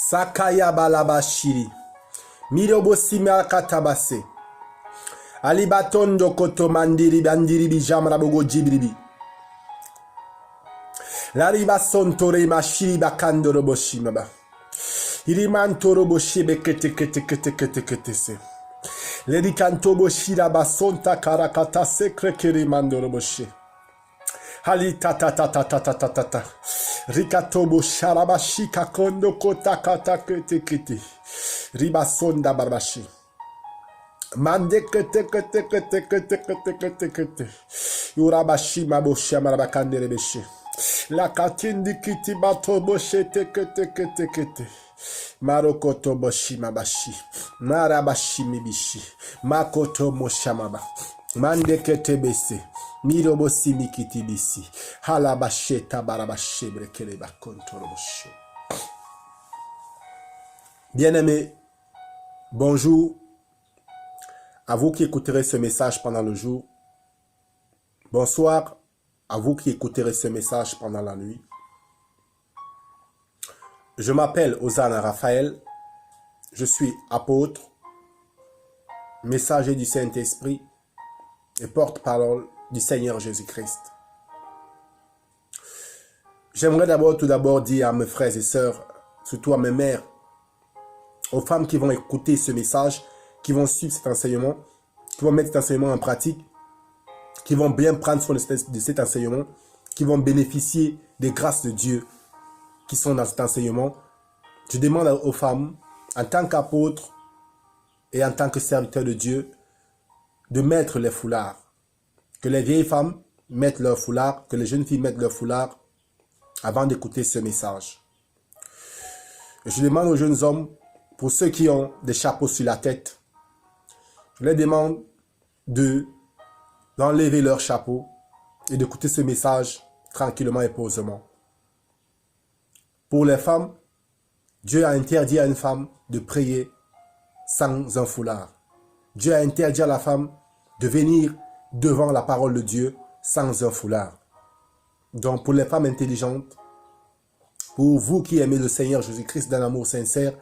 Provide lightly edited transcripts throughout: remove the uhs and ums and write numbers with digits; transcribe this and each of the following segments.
Sakaya balabashiri. Mirobosima katabase. Alibatondo koto mandiri bandiri bijamra bogo jibribi. Lariba sontore mashiri bakando roboshima ba. Irimanto roboshi bekete kete kete kete kete se. Ledikanto boshira basonta karakata sekre kiri mando roboshi. Hali ta ta ta ta ta ta ta ta ta. Rikatobo sharabashi kakondo kota kata kete kete. Ribasonda barbashi. Mande kete kete kete kete kete kete kete. Urabashi mabosha marabakande rebeshe. La katindi kiti bato boshe teke teke teke te. Marokoto boshi mabashi. Marabashi mibishi. Makoto moshamaba. Mande kete bese. Mirobosi mikiti bisi. Halabashe tabarabashe brekeleba kontoroboshe. Bien-aimés, bonjour à vous qui écouterez ce message pendant le jour. Bonsoir à vous qui écouterez ce message pendant la nuit. Je m'appelle Hosanna Raphaël. Je suis apôtre, messager du Saint-Esprit et porte-parole du Seigneur Jésus-Christ. J'aimerais tout d'abord dire à mes frères et sœurs, surtout à mes mères, aux femmes qui vont écouter ce message, qui vont suivre cet enseignement, qui vont mettre cet enseignement en pratique, qui vont bien prendre soin de cet enseignement, qui vont bénéficier des grâces de Dieu qui sont dans cet enseignement. Je demande aux femmes, en tant qu'apôtres et en tant que serviteurs de Dieu, de mettre les foulards. Que les vieilles femmes mettent leur foulard, que les jeunes filles mettent leur foulard avant d'écouter ce message. Je demande aux jeunes hommes, pour ceux qui ont des chapeaux sur la tête, je les demande d'enlever leur chapeau et d'écouter ce message tranquillement et posément. Pour les femmes, Dieu a interdit à une femme de prier sans un foulard. Dieu a interdit à la femme de venir devant la parole de Dieu sans un foulard. Donc pour les femmes intelligentes, pour vous qui aimez le Seigneur Jésus-Christ d'un amour sincère,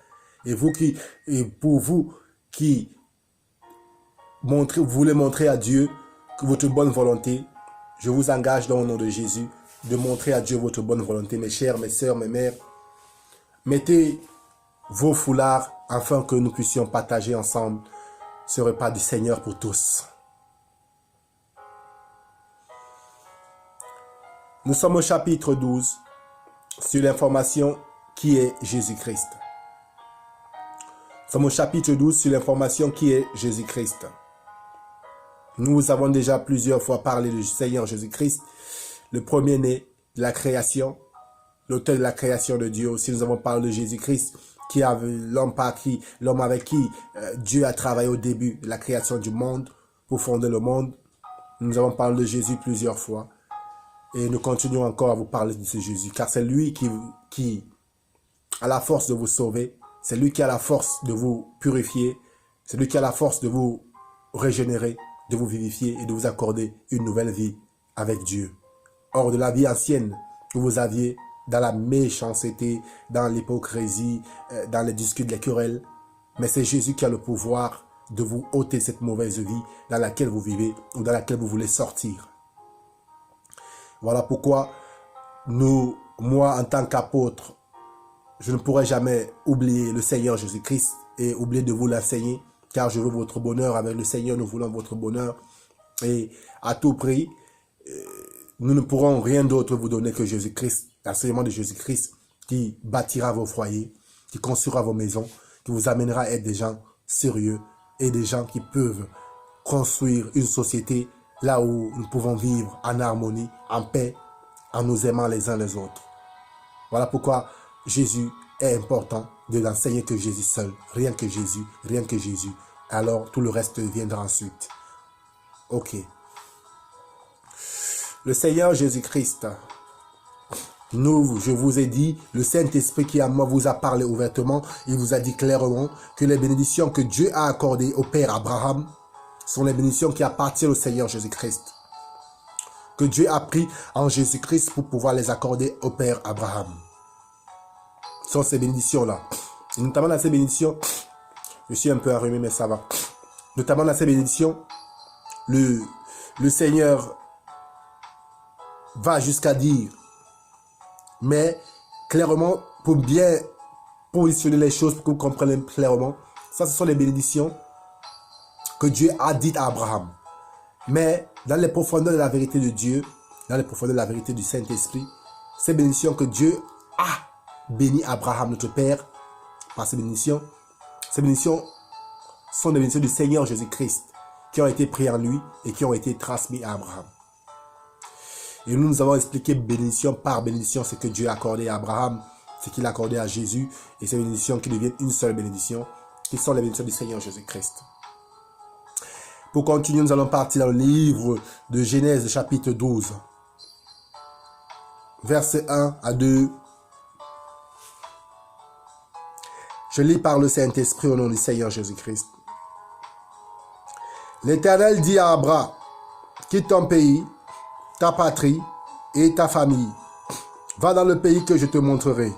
pour vous qui voulez montrer à Dieu votre bonne volonté, je vous engage dans le nom de Jésus de montrer à Dieu votre bonne volonté, mes chers, mes sœurs, mes mères. Mettez vos foulards afin que nous puissions partager ensemble ce repas du Seigneur pour tous. Nous sommes au chapitre 12 sur l'information qui est Jésus-Christ. Nous sommes au chapitre 12 sur l'information qui est Jésus-Christ. Nous avons déjà plusieurs fois parlé du Seigneur Jésus-Christ, le premier-né de la création, l'auteur de la création de Dieu. Aussi, nous avons parlé de Jésus-Christ, qui avait l'homme avec qui Dieu a travaillé au début de la création du monde pour fonder le monde. Nous avons parlé de Jésus plusieurs fois et nous continuons encore à vous parler de ce Jésus, car c'est lui qui a la force de vous sauver, c'est lui qui a la force de vous purifier, c'est lui qui a la force de vous régénérer, de vous vivifier et de vous accorder une nouvelle vie avec Dieu. Hors de la vie ancienne que vous aviez dans la méchanceté, dans l'hypocrisie, dans les disputes, les querelles. Mais c'est Jésus qui a le pouvoir de vous ôter cette mauvaise vie dans laquelle vous vivez ou dans laquelle vous voulez sortir. Voilà pourquoi moi en tant qu'apôtre, je ne pourrai jamais oublier le Seigneur Jésus-Christ et oublier de vous l'enseigner, car je veux votre bonheur. Avec le Seigneur, nous voulons votre bonheur. Et à tout prix, nous ne pourrons rien d'autre vous donner que Jésus-Christ, l'enseignement de Jésus-Christ qui bâtira vos foyers, qui construira vos maisons, qui vous amènera à être des gens sérieux et des gens qui peuvent construire une société là où nous pouvons vivre en harmonie, en paix, en nous aimant les uns les autres. Voilà pourquoi Jésus est important de l'enseigner que Jésus seul, rien que Jésus, rien que Jésus. Alors tout le reste viendra ensuite. Ok. Le Seigneur Jésus-Christ, je vous ai dit, le Saint-Esprit qui à moi vous a parlé ouvertement, il vous a dit clairement que les bénédictions que Dieu a accordées au Père Abraham sont les bénédictions qui appartiennent au Seigneur Jésus-Christ. Que Dieu a pris en Jésus-Christ pour pouvoir les accorder au Père Abraham. Ce sont ces bénédictions-là. Et notamment dans ces bénédictions, je suis un peu enrhumé, mais ça va. Notamment dans ces bénédictions, le Seigneur va jusqu'à dire, mais clairement, pour bien positionner les choses, pour que vous compreniez clairement, ça, ce sont les bénédictions que Dieu a dites à Abraham. Mais dans les profondeurs de la vérité de Dieu, dans les profondeurs de la vérité du Saint-Esprit, ces bénédictions que Dieu a béni Abraham, notre Père, par ces bénédictions sont des bénédictions du Seigneur Jésus-Christ qui ont été prises en lui et qui ont été transmises à Abraham. Et nous avons expliqué bénédiction par bénédiction ce que Dieu a accordé à Abraham, ce qu'il a accordé à Jésus, et ces bénédictions qui deviennent une seule bénédiction, qui sont les bénédictions du Seigneur Jésus-Christ. Pour continuer, nous allons partir dans le livre de Genèse, chapitre 12, versets 1 à 2. Je lis par le Saint-Esprit au nom du Seigneur Jésus-Christ. L'Éternel dit à Abraham, quitte ton pays, ta patrie et ta famille. Va dans le pays que je te montrerai.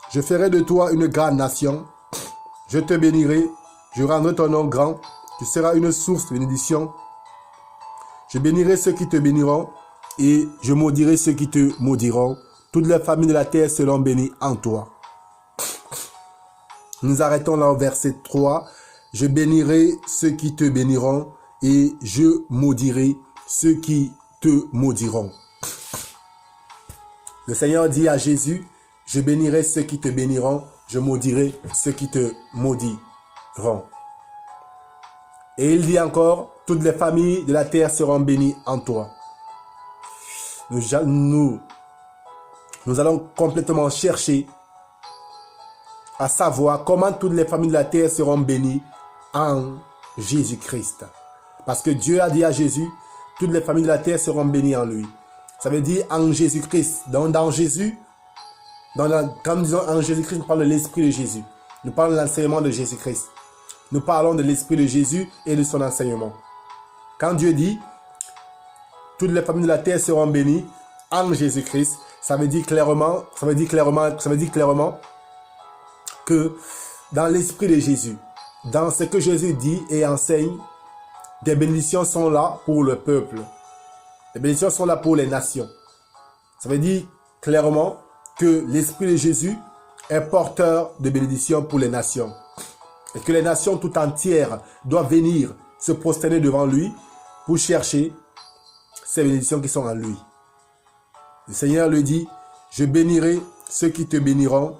Je ferai de toi une grande nation. Je te bénirai. Je rendrai ton nom grand. Tu seras une source de bénédiction. Je bénirai ceux qui te béniront et je maudirai ceux qui te maudiront. Toutes les familles de la terre seront bénies en toi. Nous arrêtons là au verset 3. Je bénirai ceux qui te béniront et je maudirai ceux qui te maudiront. Le Seigneur dit à Jésus, je bénirai ceux qui te béniront, je maudirai ceux qui te maudiront. Et il dit encore, toutes les familles de la terre seront bénies en toi. Nous allons complètement chercher à savoir comment toutes les familles de la terre seront bénies en Jésus-Christ. Parce que Dieu a dit à Jésus, toutes les familles de la terre seront bénies en lui. Ça veut dire en Jésus-Christ. Dans Jésus, quand nous disons en Jésus-Christ, nous parlons de l'Esprit de Jésus. Nous parlons de l'enseignement de Jésus-Christ. Nous parlons de l'Esprit de Jésus et de son enseignement. Quand Dieu dit, toutes les familles de la terre seront bénies en Jésus-Christ, ça veut dire clairement que dans l'Esprit de Jésus, dans ce que Jésus dit et enseigne, des bénédictions sont là pour le peuple. Les bénédictions sont là pour les nations. Ça veut dire clairement que l'Esprit de Jésus est porteur de bénédictions pour les nations. Et que les nations tout entières doivent venir se prosterner devant lui pour chercher ces bénédictions qui sont en lui. Le Seigneur lui dit, je bénirai ceux qui te béniront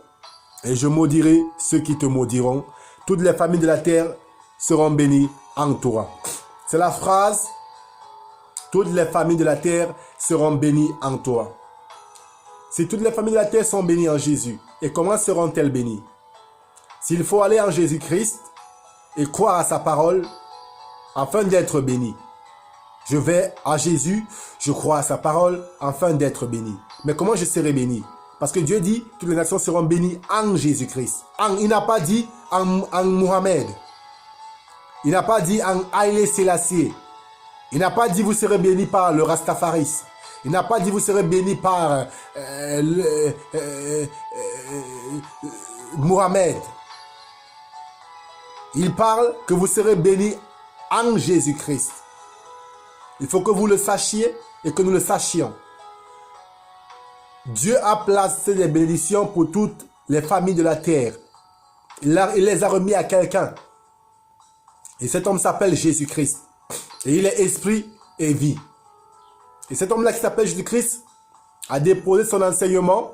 et je maudirai ceux qui te maudiront. Toutes les familles de la terre seront bénies en toi. C'est la phrase, toutes les familles de la terre seront bénies en toi. Si toutes les familles de la terre sont bénies en Jésus, et comment seront-elles bénies? S'il faut aller en Jésus-Christ et croire à sa parole afin d'être béni. Je vais à Jésus, je crois à sa parole afin d'être béni. Mais comment je serai béni? Parce que Dieu dit, toutes les nations seront bénies en Jésus-Christ. Il n'a pas dit en Mohamed. Il n'a pas dit en Haïlé Sélassié. Il n'a pas dit vous serez bénis par le Rastafaris. Il n'a pas dit vous serez bénis par Mohamed. Il parle que vous serez bénis en Jésus-Christ. Il faut que vous le sachiez et que nous le sachions. Dieu a placé des bénédictions pour toutes les familles de la terre. Il les a remis à quelqu'un. Et cet homme s'appelle Jésus-Christ. Et il est esprit et vie. Et cet homme-là qui s'appelle Jésus-Christ a déposé son enseignement,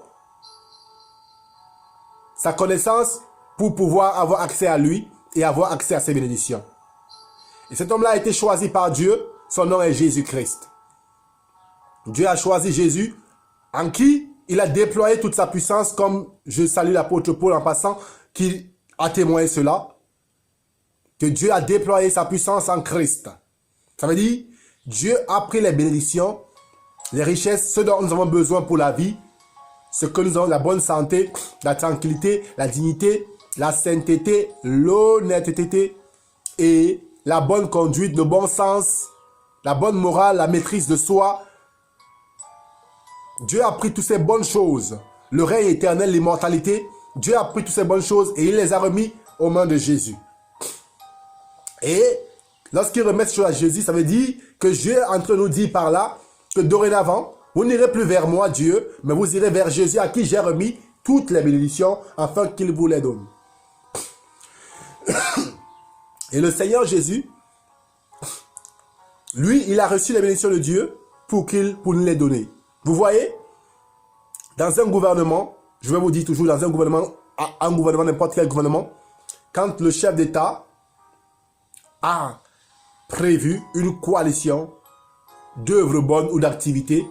sa connaissance, pour pouvoir avoir accès à lui et avoir accès à ses bénédictions. Et cet homme-là a été choisi par Dieu. Son nom est Jésus-Christ. Dieu a choisi Jésus, en qui il a déployé toute sa puissance, comme je salue l'apôtre Paul en passant, qui a témoigné cela, que Dieu a déployé sa puissance en Christ. Ça veut dire, Dieu a pris les bénédictions, les richesses, ce dont nous avons besoin pour la vie, ce que nous avons, la bonne santé, la tranquillité, la dignité, la sainteté, l'honnêteté et la bonne conduite, le bon sens, la bonne morale, la maîtrise de soi. Dieu a pris toutes ces bonnes choses, le règne éternel, l'immortalité, Dieu a pris toutes ces bonnes choses et il les a remis aux mains de Jésus. Et lorsqu'il remet ces choses à Jésus, ça veut dire que Dieu est en train de nous dire par là que dorénavant, vous n'irez plus vers moi, Dieu, mais vous irez vers Jésus à qui j'ai remis toutes les bénédictions afin qu'il vous les donne. Et le Seigneur Jésus, lui, il a reçu les bénédictions de Dieu pour nous les donner. Vous voyez, dans un gouvernement, je vais vous dire toujours, dans un gouvernement, n'importe quel gouvernement, quand le chef d'État a prévu une coalition d'œuvres bonnes ou d'activités,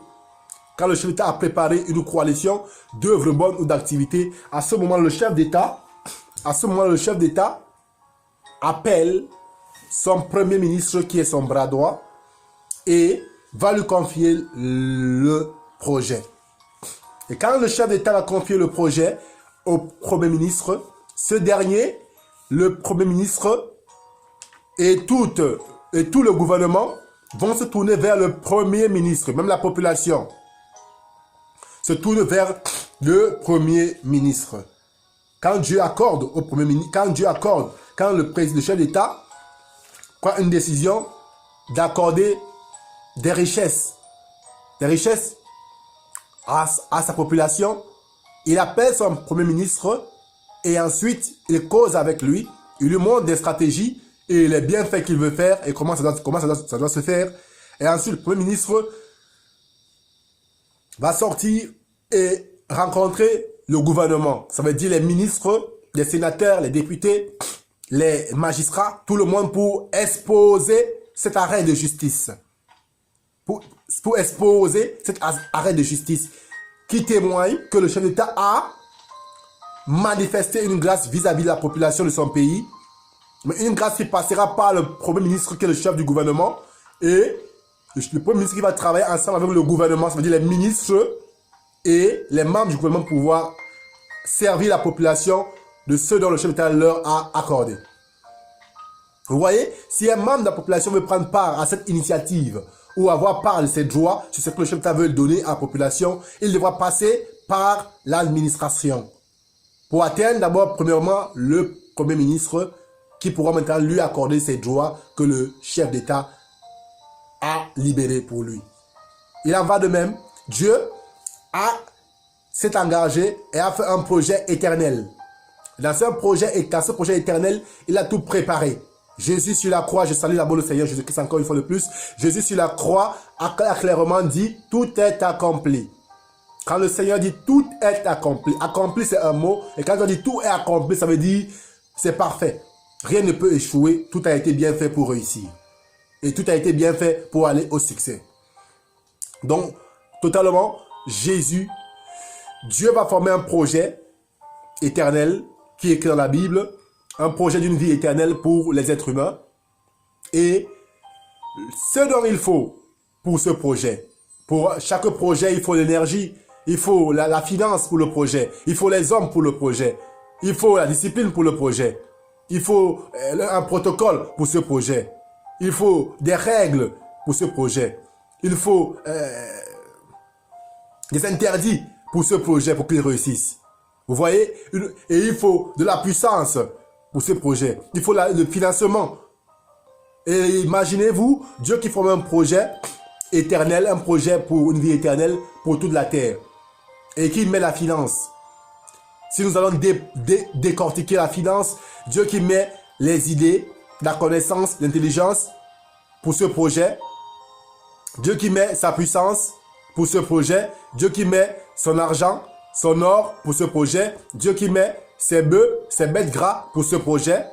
quand le chef d'État a préparé une coalition d'œuvres bonnes ou d'activités, à ce moment, le chef d'État appelle son premier ministre qui est son bras droit et va lui confier le projet. Et quand le chef d'État va confier le projet au premier ministre, ce dernier, le premier ministre et tout le gouvernement vont se tourner vers le premier ministre, même la population se tourne vers le premier ministre. Quand Dieu accorde au premier ministre, quand le chef d'État prend une décision d'accorder des richesses à sa population, il appelle son premier ministre et ensuite il cause avec lui, il lui montre des stratégies et les bienfaits qu'il veut faire et comment ça doit se faire. Et ensuite le premier ministre va sortir et rencontrer le gouvernement. Ça veut dire les ministres, les sénateurs, les députés, les magistrats, tout le monde pour exposer cet arrêt de justice. Pour exposer cet arrêt de justice qui témoigne que le chef d'État a manifesté une grâce vis-à-vis de la population de son pays, mais une grâce qui passera par le premier ministre qui est le chef du gouvernement et le premier ministre qui va travailler ensemble avec le gouvernement, ça veut dire les ministres et les membres du gouvernement pour pouvoir servir la population de ceux dont le chef d'État leur a accordé. Vous voyez, si un membre de la population veut prendre part à cette initiative ou avoir part de ses droits sur ce que le chef d'État veut donner à la population, il devra passer par l'administration. Pour atteindre d'abord, premièrement, le premier ministre qui pourra maintenant lui accorder ses droits que le chef d'État a libérés pour lui. Il en va de même. Dieu s'est engagé et a fait un projet éternel. Dans ce projet éternel, il a tout préparé. Jésus sur la croix, je salue d'abord le Seigneur Jésus-Christ encore une fois de plus. Jésus sur la croix a clairement dit « Tout est accompli ». Quand le Seigneur dit « Tout est accompli », accompli c'est un mot. Et quand on dit « Tout est accompli », ça veut dire « C'est parfait ». Rien ne peut échouer, tout a été bien fait pour réussir. Et tout a été bien fait pour aller au succès. Donc, totalement, Dieu va former un projet éternel qui est écrit dans la Bible, un projet d'une vie éternelle pour les êtres humains. Et ce dont il faut pour ce projet, pour chaque projet, il faut l'énergie, il faut la finance pour le projet, il faut les hommes pour le projet, il faut la discipline pour le projet, il faut un protocole pour ce projet, il faut des règles pour ce projet, il faut des interdits pour ce projet pour qu'il réussisse. Vous voyez, et il faut de la puissance pour ce projet. Il faut le financement. Et imaginez-vous, Dieu qui forme un projet éternel, un projet pour une vie éternelle pour toute la terre. Et qui met la finance. Si nous allons décortiquer la finance, Dieu qui met les idées, la connaissance, l'intelligence pour ce projet. Dieu qui met sa puissance pour ce projet. Dieu qui met son argent, son or pour ce projet. Dieu qui met ses bœufs, ses bêtes gras pour ce projet.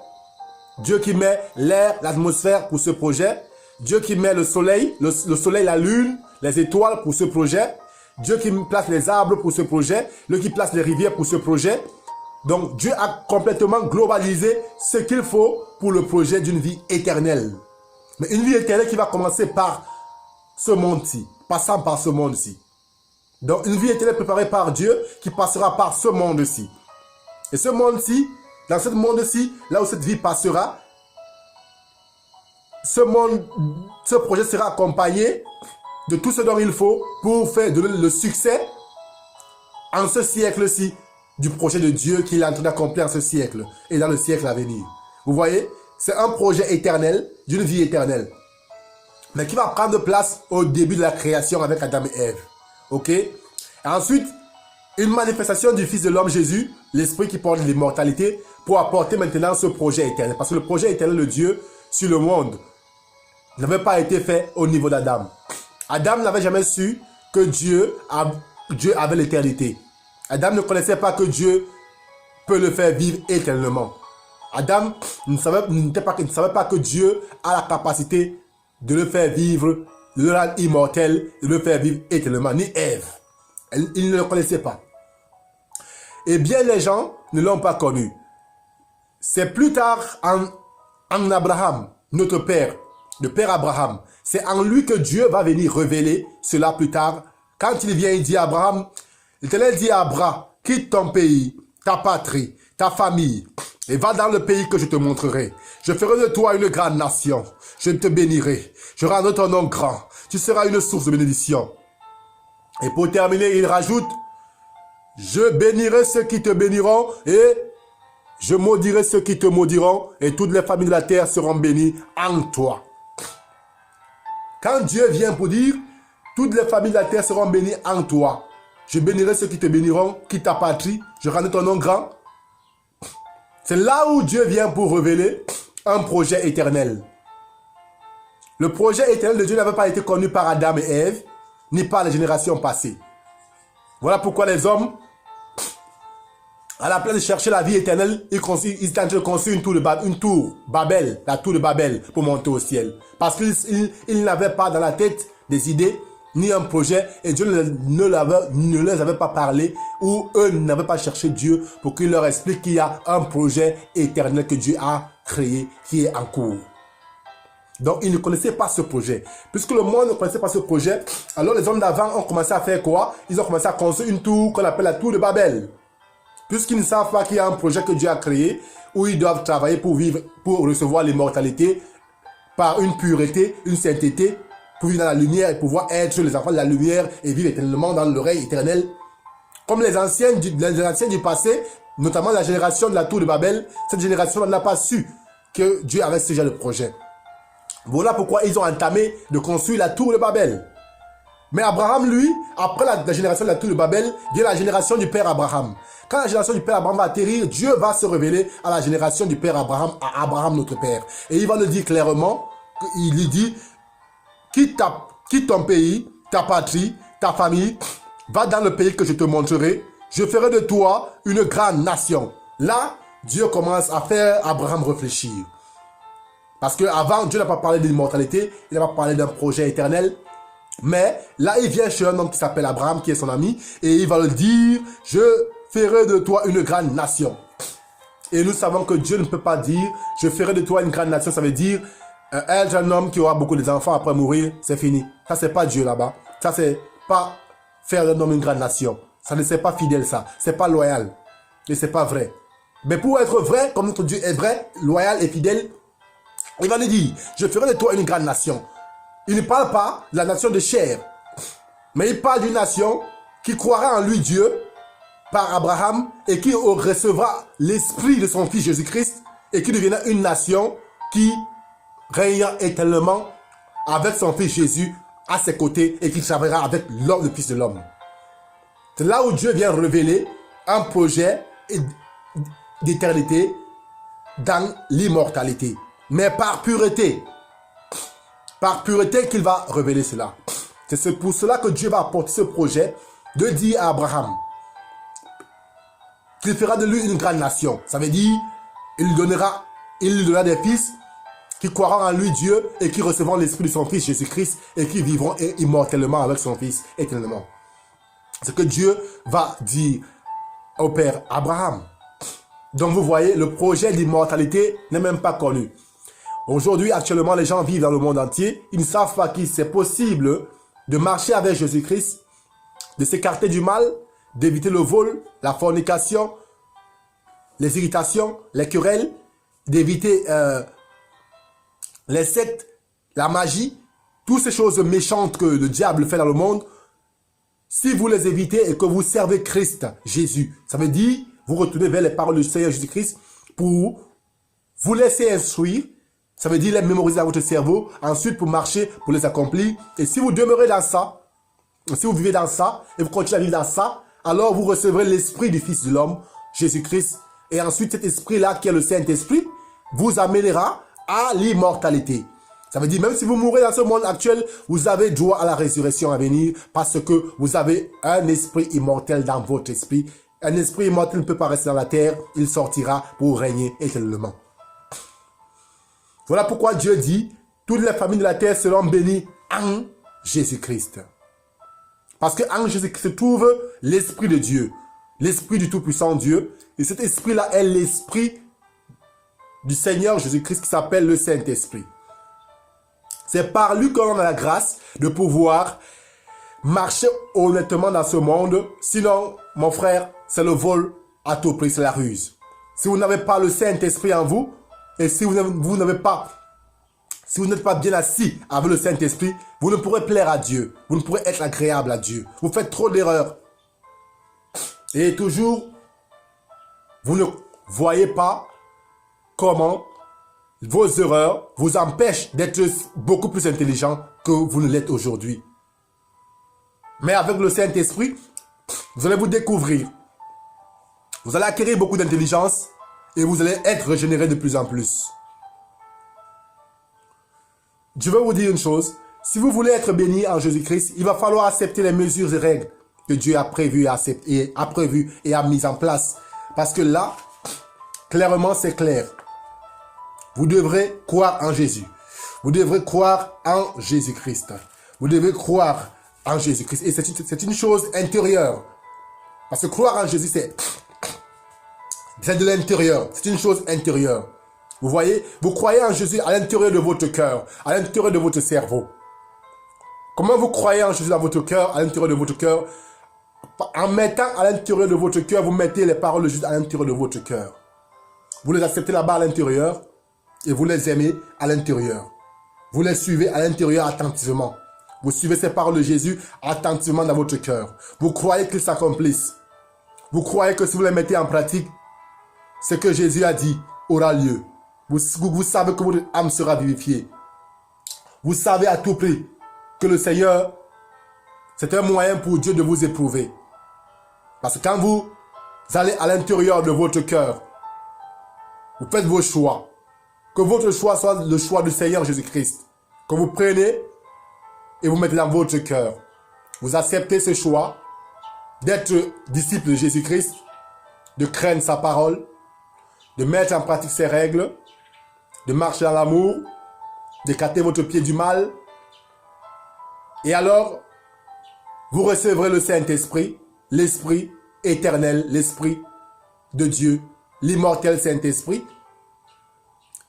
Dieu qui met l'air, l'atmosphère pour ce projet. Dieu qui met le soleil, la lune, les étoiles pour ce projet. Dieu qui place les arbres pour ce projet. Dieu qui place les rivières pour ce projet. Donc Dieu a complètement globalisé ce qu'il faut pour le projet d'une vie éternelle. Mais une vie éternelle qui va commencer par ce monde-ci, passant par ce monde-ci. Donc une vie éternelle préparée par Dieu qui passera par ce monde-ci. Et ce monde-ci, dans ce monde-ci, là où cette vie passera, ce projet sera accompagné de tout ce dont il faut pour faire donner le succès en ce siècle-ci. du projet de Dieu qu'il est en train d'accomplir en ce siècle et dans le siècle à venir. Vous voyez, c'est un projet éternel, d'une vie éternelle, mais qui va prendre place au début de la création avec Adam et Ève. Ok? Et ensuite, une manifestation du Fils de l'homme Jésus, l'Esprit qui porte l'immortalité, pour apporter maintenant ce projet éternel. Parce que le projet éternel de Dieu sur le monde n'avait pas été fait au niveau d'Adam. Adam n'avait jamais su que Dieu avait l'éternité. Adam ne connaissait pas que Dieu peut le faire vivre éternellement. Adam ne savait pas que Dieu a la capacité de le faire vivre, de le rendre immortel, de le faire vivre éternellement. Ni Ève. Il ne le connaissait pas. Et bien les gens ne l'ont pas connu. C'est plus tard en Abraham, notre père, le père Abraham. C'est en lui que Dieu va venir révéler cela plus tard. Quand il vient, il dit à Abraham, l'Éternel dit à Abraham, quitte ton pays, ta patrie, ta famille, et va dans le pays que je te montrerai. Je ferai de toi une grande nation. Je te bénirai. Je rendrai ton nom grand. Tu seras une source de bénédiction. Et pour terminer, il rajoute, je bénirai ceux qui te béniront et je maudirai ceux qui te maudiront et toutes les familles de la terre seront bénies en toi. Quand Dieu vient pour dire, toutes les familles de la terre seront bénies en toi. Je bénirai ceux qui te béniront, qui ta patrie, je rendrai ton nom grand. C'est là où Dieu vient pour révéler un projet éternel. Le projet éternel de Dieu n'avait pas été connu par Adam et Ève, ni par les générations passées. Voilà pourquoi les hommes, à la place de chercher la vie éternelle, ils étaient en train de construire une tour Babel, la tour de Babel, pour monter au ciel. Parce qu'ils n'avaient pas dans la tête des idées, ni un projet, et Dieu ne les avait pas parlé, ou eux n'avaient pas cherché Dieu pour qu'il leur explique qu'il y a un projet éternel que Dieu a créé, qui est en cours. Donc, ils ne connaissaient pas ce projet. Puisque le monde ne connaissait pas ce projet, alors les hommes d'avant ont commencé à faire quoi? Ils ont commencé à construire une tour qu'on appelle la tour de Babel. Puisqu'ils ne savent pas qu'il y a un projet que Dieu a créé, où ils doivent travailler pour vivre, pour recevoir l'immortalité, par une pureté, une sainteté, pour vivre dans la lumière et pouvoir être les enfants de la lumière et vivre éternellement dans l'oreille éternelle. Comme les anciens du passé, notamment la génération de la tour de Babel, cette génération n'a pas su que Dieu avait ce genre de projet. Voilà pourquoi ils ont entamé de construire la tour de Babel. Mais Abraham, lui, après la génération de la tour de Babel, vient la génération du père Abraham. Quand la génération du père Abraham va atterrir, Dieu va se révéler à la génération du père Abraham, à Abraham notre père. Et il va le dire clairement, il lui dit, quitte ton pays, ta patrie, ta famille, va dans le pays que je te montrerai, je ferai de toi une grande nation. Là, Dieu commence à faire Abraham réfléchir. Parce qu'avant, Dieu n'a pas parlé de l'immortalité, il n'a pas parlé d'un projet éternel. Mais là, il vient chez un homme qui s'appelle Abraham, qui est son ami, et il va le dire, je ferai de toi une grande nation. Et nous savons que Dieu ne peut pas dire, je ferai de toi une grande nation, ça veut dire, un jeune homme qui aura beaucoup d'enfants après mourir, c'est fini. Ça, c'est pas Dieu là-bas. Ça, c'est pas faire d'un homme une grande nation. Ça ne c'est pas fidèle, ça. C'est pas loyal. Et c'est pas vrai. Mais pour être vrai, comme notre Dieu est vrai, loyal et fidèle, il va lui dire, je ferai de toi une grande nation. Il ne parle pas de la nation de chair, mais il parle d'une nation qui croira en lui Dieu par Abraham et qui recevra l'esprit de son fils Jésus-Christ et qui deviendra une nation qui régnera éternellement avec son fils Jésus à ses côtés et qui travaillera avec l'homme, le fils de l'homme. C'est là où Dieu vient révéler un projet d'éternité dans l'immortalité. Mais par pureté. Par pureté qu'il va révéler cela. C'est pour cela que Dieu va apporter ce projet de dire à Abraham qu'il fera de lui une grande nation. Ça veut dire, il lui donnera des fils qui croiront en lui Dieu et qui recevront l'esprit de son fils Jésus-Christ et qui vivront immortellement avec son fils éternellement. C'est ce que Dieu va dire au père Abraham. Donc vous voyez, le projet d'immortalité n'est même pas connu. Aujourd'hui, actuellement, les gens vivent dans le monde entier. Ils ne savent pas qu'il c'est possible de marcher avec Jésus-Christ, de s'écarter du mal, d'éviter le vol, la fornication, les irritations, les querelles, d'éviter les sectes, la magie, toutes ces choses méchantes que le diable fait dans le monde. Si vous les évitez et que vous servez Christ, Jésus, ça veut dire vous retournez vers les paroles du Seigneur Jésus-Christ pour vous laisser instruire. Ça veut dire les mémoriser dans votre cerveau. Ensuite, pour marcher, pour les accomplir. Et si vous demeurez dans ça, si vous vivez dans ça, et vous continuez à vivre dans ça, alors vous recevrez l'esprit du Fils de l'homme, Jésus-Christ. Et ensuite, cet esprit-là, qui est le Saint-Esprit, vous amènera à l'immortalité. Ça veut dire, même si vous mourrez dans ce monde actuel, vous avez droit à la résurrection à venir parce que vous avez un esprit immortel dans votre esprit. Un esprit immortel ne peut pas rester dans la terre, il sortira pour régner éternellement. Voilà pourquoi Dieu dit, toutes les familles de la terre seront bénies en Jésus-Christ. Parce qu'en Jésus-Christ se trouve l'Esprit de Dieu, l'Esprit du Tout-Puissant Dieu. Et cet Esprit-là est l'Esprit du Seigneur Jésus-Christ qui s'appelle le Saint-Esprit. C'est par lui qu'on a la grâce de pouvoir marcher honnêtement dans ce monde. Sinon, mon frère, c'est le vol à tout prix, c'est la ruse. Si vous n'avez pas le Saint-Esprit en vous, et si vous n'êtes pas bien assis avec le Saint-Esprit, vous ne pourrez plaire à Dieu. Vous ne pourrez être agréable à Dieu. Vous faites trop d'erreurs. Et toujours, vous ne voyez pas comment vos erreurs vous empêchent d'être beaucoup plus intelligent que vous ne l'êtes aujourd'hui. Mais avec le Saint-Esprit, vous allez vous découvrir. Vous allez acquérir beaucoup d'intelligence et vous allez être régénéré de plus en plus. Je veux vous dire une chose. Si vous voulez être béni en Jésus-Christ, il va falloir accepter les mesures et règles que Dieu a prévues et a mises en place. Parce que là, clairement, c'est clair. Vous devrez croire en Jésus. Vous devrez croire en Jésus-Christ. Vous devez croire en Jésus-Christ. Et c'est une chose intérieure. Parce que croire en Jésus, c'est de l'intérieur. C'est une chose intérieure. Vous voyez, vous croyez en Jésus à l'intérieur de votre cœur, à l'intérieur de votre cerveau. Comment vous croyez en Jésus dans votre cœur, à l'intérieur de votre cœur? En mettant à l'intérieur de votre cœur, vous mettez les paroles de Jésus à l'intérieur de votre cœur. Vous les acceptez là-bas à l'intérieur et vous les aimez à l'intérieur. Vous les suivez à l'intérieur attentivement. Vous suivez ces paroles de Jésus attentivement dans votre cœur. Vous croyez qu'ils s'accomplissent. Vous croyez que si vous les mettez en pratique, ce que Jésus a dit aura lieu. Vous savez que votre âme sera vivifiée. Vous savez à tout prix que le Seigneur, c'est un moyen pour Dieu de vous éprouver. Parce que quand vous allez à l'intérieur de votre cœur, vous faites vos choix. Que votre choix soit le choix du Seigneur Jésus-Christ. Que vous prenez et vous mettez dans votre cœur. Vous acceptez ce choix d'être disciple de Jésus-Christ, de craindre sa parole, de mettre en pratique ses règles, de marcher dans l'amour, d'écarter votre pied du mal. Et alors, vous recevrez le Saint-Esprit, l'Esprit éternel, l'Esprit de Dieu, l'immortel Saint-Esprit,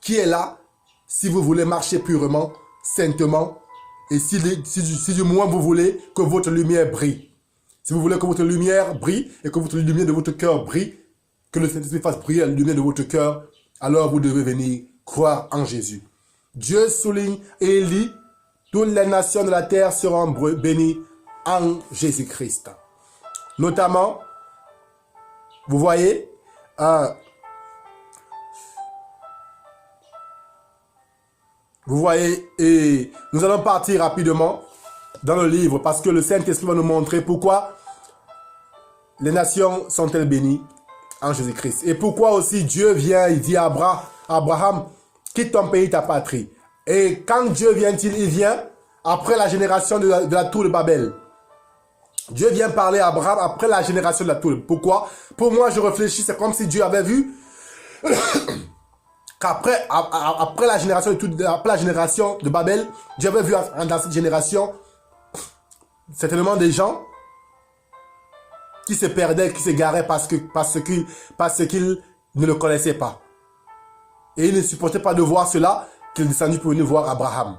qui est là si vous voulez marcher purement, saintement, et si du moins vous voulez que votre lumière brille. Si vous voulez que votre lumière brille et que votre lumière de votre cœur brille, que le Saint-Esprit fasse briller la lumière de votre cœur, alors vous devez venir croire en Jésus. Dieu souligne et il dit, toutes les nations de la terre seront bénies en Jésus-Christ. Notamment, vous voyez, et nous allons partir rapidement dans le livre parce que le Saint-Esprit va nous montrer pourquoi les nations sont-elles bénies en Jésus-Christ. Et pourquoi aussi Dieu vient, il dit à Abraham, quitte ton pays, ta patrie. Et quand Dieu vient-il, il vient après la génération de la tour de Babel. Dieu vient parler à Abraham après la génération de la tour. Pourquoi? Pour moi, je réfléchis, c'est comme si Dieu avait vu qu'après la génération de Babel, Dieu avait vu dans cette génération certainement des gens qui se perdaient, qui s'égaraient parce qu'ils ne le connaissaient pas. Et ils ne supportaient pas de voir cela, qu'ils descendaient pour venir voir Abraham.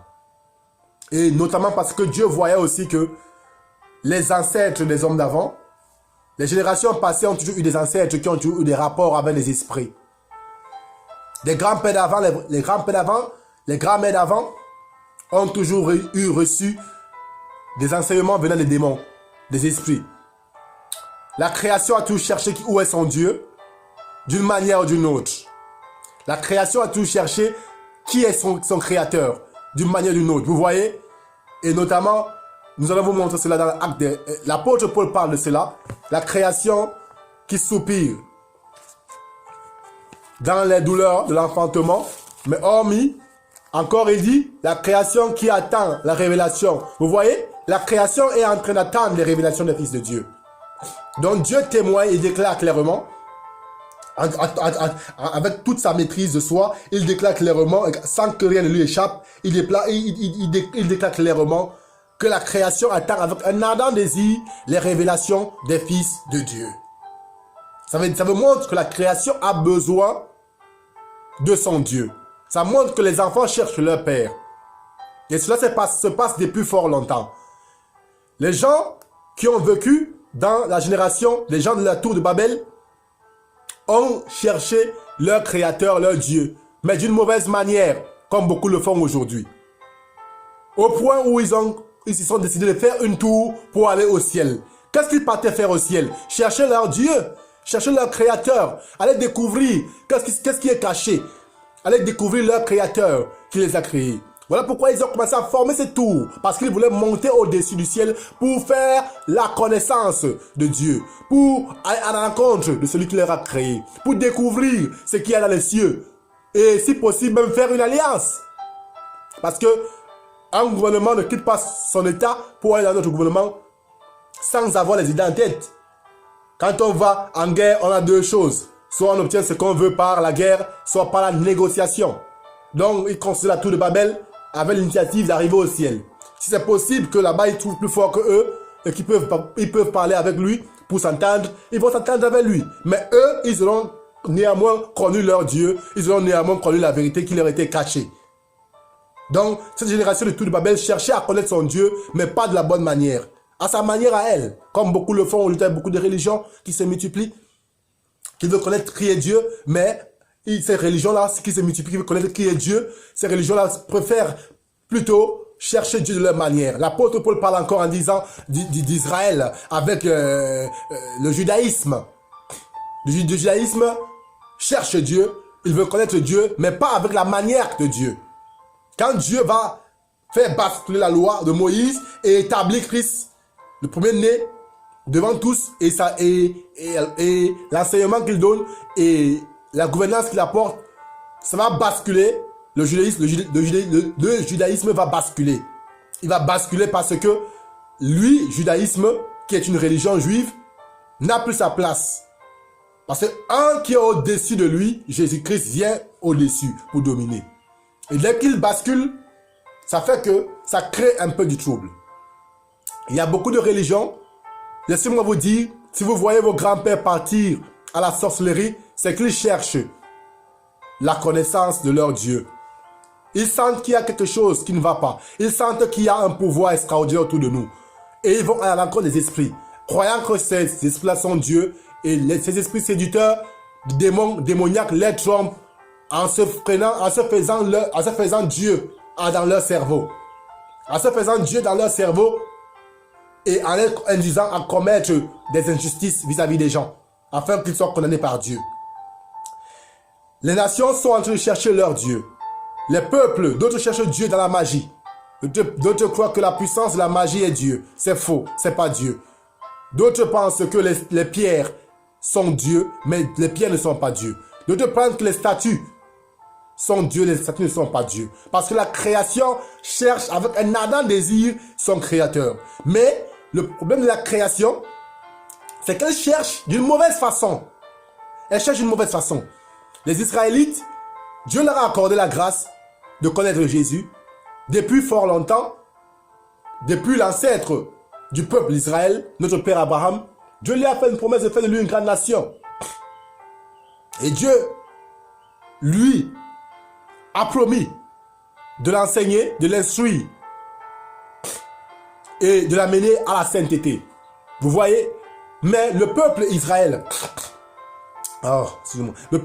Et notamment parce que Dieu voyait aussi que les ancêtres des hommes d'avant, les générations passées ont toujours eu des ancêtres qui ont toujours eu des rapports avec les esprits. Les grands-pères d'avant, les grands-mères d'avant ont toujours reçu des enseignements venant des démons, des esprits. La création a toujours cherché où est son Dieu. d'une manière ou d'une autre. La création a toujours cherché qui est son créateur, d'une manière ou d'une autre. Vous voyez? Et notamment, nous allons vous montrer cela dans l'acte de... L'apôtre Paul parle de cela. La création qui soupire dans les douleurs de l'enfantement. Mais hormis, encore il dit, la création qui attend la révélation. Vous voyez? La création est en train d'attendre les révélations des fils de Dieu. Donc Dieu témoigne et déclare clairement, avec toute sa maîtrise de soi, il déclare clairement, sans que rien ne lui échappe, il déclare clairement que la création attend avec un ardent désir les révélations des fils de Dieu. Ça veut montrer que la création a besoin de son Dieu. Ça montre que les enfants cherchent leur Père. Et cela se passe depuis fort longtemps. Les gens qui ont vécu dans la génération, les gens de la tour de Babel, ont cherché leur créateur, leur Dieu, mais d'une mauvaise manière, comme beaucoup le font aujourd'hui. Au point où ils se sont décidés de faire une tour pour aller au ciel. Qu'est-ce qu'ils partaient faire au ciel? Chercher leur Dieu, chercher leur créateur, aller découvrir qu'est-ce qui est caché, aller découvrir leur créateur qui les a créés. Voilà pourquoi ils ont commencé à former ces tours, parce qu'ils voulaient monter au-dessus du ciel pour faire la connaissance de Dieu, pour aller à la rencontre de celui qui les a créés, pour découvrir ce qu'il y a dans les cieux, et si possible même faire une alliance. Parce que un gouvernement ne quitte pas son état pour aller dans notre gouvernement sans avoir les idées en tête. Quand on va en guerre, on a deux choses. Soit on obtient ce qu'on veut par la guerre, soit par la négociation. Donc, ils considèrent la tour de Babel avec l'initiative d'arriver au ciel. Si c'est possible que là-bas, ils trouvent plus fort que eux et qu'ils peuvent parler avec lui pour s'entendre, ils vont s'entendre avec lui. Mais eux, ils auront néanmoins connu leur Dieu, ils auront néanmoins connu la vérité qui leur était cachée. Donc, cette génération de tour de Babel cherchait à connaître son Dieu, mais pas de la bonne manière. À sa manière à elle, comme beaucoup le font, il y a beaucoup de religions qui se multiplient, qui veulent connaître qui est Dieu, mais ces religions-là, qui se multiplient, qui veulent connaître qui est Dieu, ces religions-là préfèrent plutôt chercher Dieu de leur manière. L'apôtre Paul parle encore en disant d'Israël avec le judaïsme. Le judaïsme cherche Dieu, il veut connaître Dieu, mais pas avec la manière de Dieu. Quand Dieu va faire basculer la loi de Moïse et établir Christ, le premier-né, devant tous, et l'enseignement qu'il donne et la gouvernance qu'il apporte, ça va basculer. Le judaïsme va basculer. Il va basculer parce que lui, judaïsme, qui est une religion juive, n'a plus sa place. Parce qu'un qui est au-dessus de lui, Jésus-Christ, vient au-dessus pour dominer. Et dès qu'il bascule, ça fait que ça crée un peu du trouble. Il y a beaucoup de religions. Laissez-moi vous dire, si vous voyez vos grands-pères partir à la sorcellerie, c'est qu'ils cherchent la connaissance de leur Dieu. Ils sentent qu'il y a quelque chose qui ne va pas. Ils sentent qu'il y a un pouvoir extraordinaire autour de nous. Et ils vont à la rencontre des esprits, croyant que ces esprits-là sont Dieu. Et ces esprits séduteurs, démoniaques, les trompent en se faisant Dieu dans leur cerveau. En se faisant Dieu dans leur cerveau et en les induisant à commettre des injustices vis-à-vis des gens, afin qu'ils soient condamnés par Dieu. Les nations sont en train de chercher leur Dieu. Les peuples, d'autres cherchent Dieu dans la magie. D'autres croient que la puissance de la magie est Dieu. C'est faux, c'est pas Dieu. D'autres pensent que les pierres sont Dieu, mais les pierres ne sont pas Dieu. D'autres pensent que les statues sont Dieu, les statues ne sont pas Dieu. Parce que la création cherche avec un ardent désir son créateur. Mais le problème de la création, c'est qu'elle cherche d'une mauvaise façon. Elle cherche d'une mauvaise façon. Les Israélites, Dieu leur a accordé la grâce de connaître Jésus depuis fort longtemps, depuis l'ancêtre du peuple d'Israël, notre père Abraham. Dieu lui a fait une promesse de faire de lui une grande nation. Et Dieu, lui, a promis de l'enseigner, de l'instruire et de l'amener à la sainteté. Vous voyez? Mais le peuple Israël, le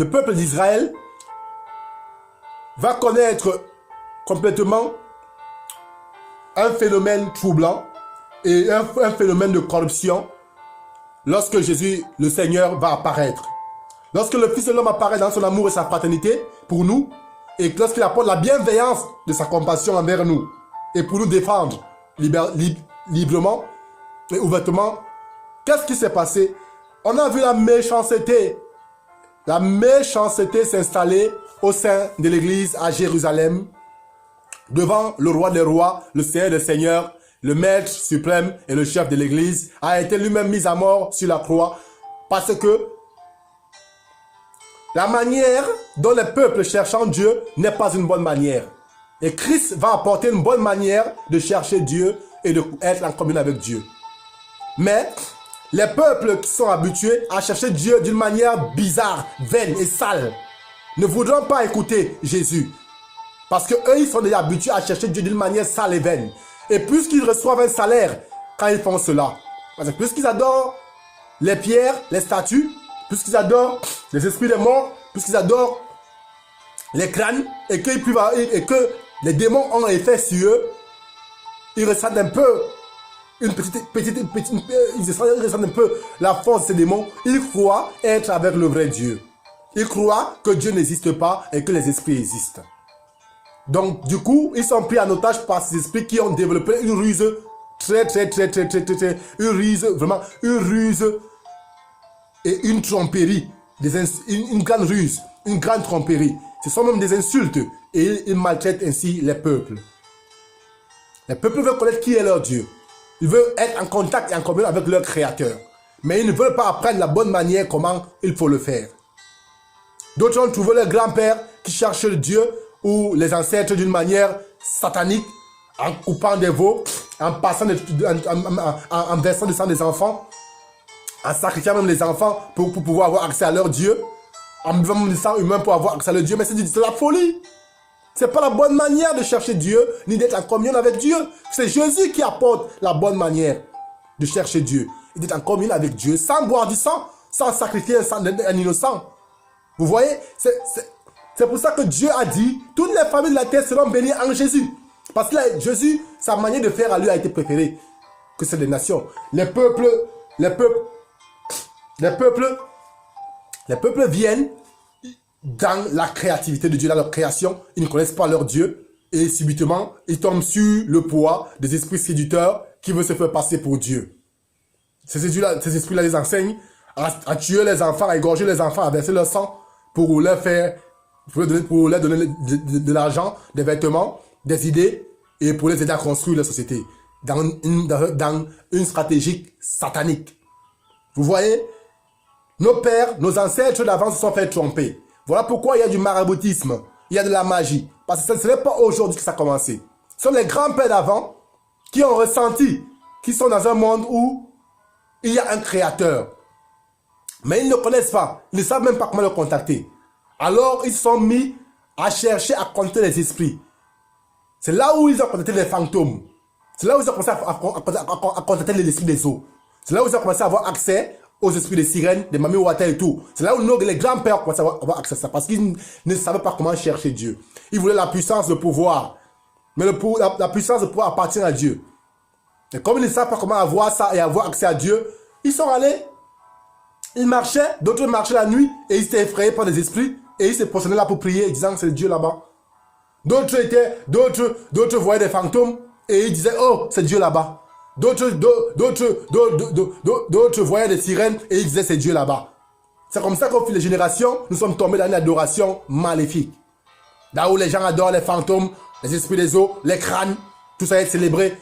peuple d'Israël va connaître complètement un phénomène troublant et un phénomène de corruption lorsque Jésus, le Seigneur, va apparaître. Lorsque le Fils de l'homme apparaît dans son amour et sa fraternité pour nous, et lorsqu'il apporte la bienveillance de sa compassion envers nous, et pour nous défendre librement et ouvertement, qu'est-ce qui s'est passé? On a vu la méchanceté s'installer au sein de l'église à Jérusalem, devant le roi des rois, le Seigneur des seigneurs, le maître suprême et le chef de l'église, a été lui-même mis à mort sur la croix, parce que la manière dont le peuple cherchant Dieu n'est pas une bonne manière. Et Christ va apporter une bonne manière de chercher Dieu et d'être en communion avec Dieu. Mais les peuples qui sont habitués à chercher Dieu d'une manière bizarre, vaine et sale, ne voudront pas écouter Jésus. Parce qu'eux, ils sont déjà habitués à chercher Dieu d'une manière sale et vaine. Et puisqu'ils reçoivent un salaire quand ils font cela, parce que puisqu'ils adorent les pierres, les statues, puisqu'ils adorent les esprits des morts, puisqu'ils adorent les crânes, et que les démons ont effet sur eux, ils ressentent un peu ils ressentent un peu la force de ces démons. Ils croient être avec le vrai Dieu. Ils croient que Dieu n'existe pas et que les esprits existent. Donc, du coup, ils sont pris en otage par ces esprits qui ont développé une ruse une ruse et une tromperie, une grande ruse, une grande tromperie. Ce sont même des insultes et ils maltraitent ainsi les peuples. Les peuples veulent connaître qui est leur Dieu. Ils veulent être en contact et en communion avec leur Créateur. Mais ils ne veulent pas apprendre la bonne manière comment il faut le faire. D'autres ont trouvé leur grand-père qui cherche Dieu ou les ancêtres d'une manière satanique, en coupant des veaux, en versant du sang des enfants, en sacrifiant même les enfants pour pouvoir avoir accès à leur Dieu, en buvant même du sang humain pour avoir accès à leur Dieu. Mais c'est la folie. C'est pas la bonne manière de chercher Dieu, ni d'être en communion avec Dieu. C'est Jésus qui apporte la bonne manière de chercher Dieu. Et d'être en communion avec Dieu, sans boire du sang, sans sacrifier un innocent. Vous voyez, c'est pour ça que Dieu a dit, toutes les familles de la terre seront bénies en Jésus. Parce que là, Jésus, sa manière de faire à lui a été préférée que celle des nations. Les peuples viennent dans la créativité de Dieu, dans leur création. Ils ne connaissent pas leur Dieu. Et subitement, ils tombent sur le poids des esprits séducteurs qui veulent se faire passer pour Dieu. Ces esprits-là les enseignent à tuer les enfants, à égorger les enfants, à verser leur sang pour leur donner de l'argent, des vêtements, des idées et pour les aider à construire la société dans une stratégie satanique. Vous voyez, nos pères, nos ancêtres d'avant se sont fait tromper. Voilà pourquoi il y a du maraboutisme, il y a de la magie. Parce que ce n'est pas aujourd'hui que ça a commencé. Ce sont les grands-pères d'avant qui ont ressenti qu'ils sont dans un monde où il y a un créateur. Mais ils ne connaissent pas, ils ne savent même pas comment le contacter. Alors ils se sont mis à chercher à contacter les esprits. C'est là où ils ont contacté les fantômes. C'est là où ils ont commencé à contacter les esprits des eaux. C'est là où ils ont commencé à avoir accès aux esprits des sirènes, des mamies water et tout. C'est là où les grands-pères ont commencé à avoir accès à ça. Parce qu'ils ne savaient pas comment chercher Dieu. Ils voulaient la puissance, le pouvoir. Mais la puissance, le pouvoir appartient à Dieu. Et comme ils ne savent pas comment avoir ça et avoir accès à Dieu, ils sont allés, ils marchaient, d'autres marchaient la nuit et ils étaient effrayés par les esprits et ils se prosternaient là pour prier, disant que c'est Dieu là-bas. D'autres voyaient des fantômes et ils disaient, oh, c'est Dieu là-bas. D'autres voyaient des sirènes et ils disaient, c'est Dieu là-bas. C'est comme ça qu'au fil des générations, nous sommes tombés dans une adoration maléfique. Là où les gens adorent les fantômes, les esprits des eaux, les crânes, tout ça est célébré.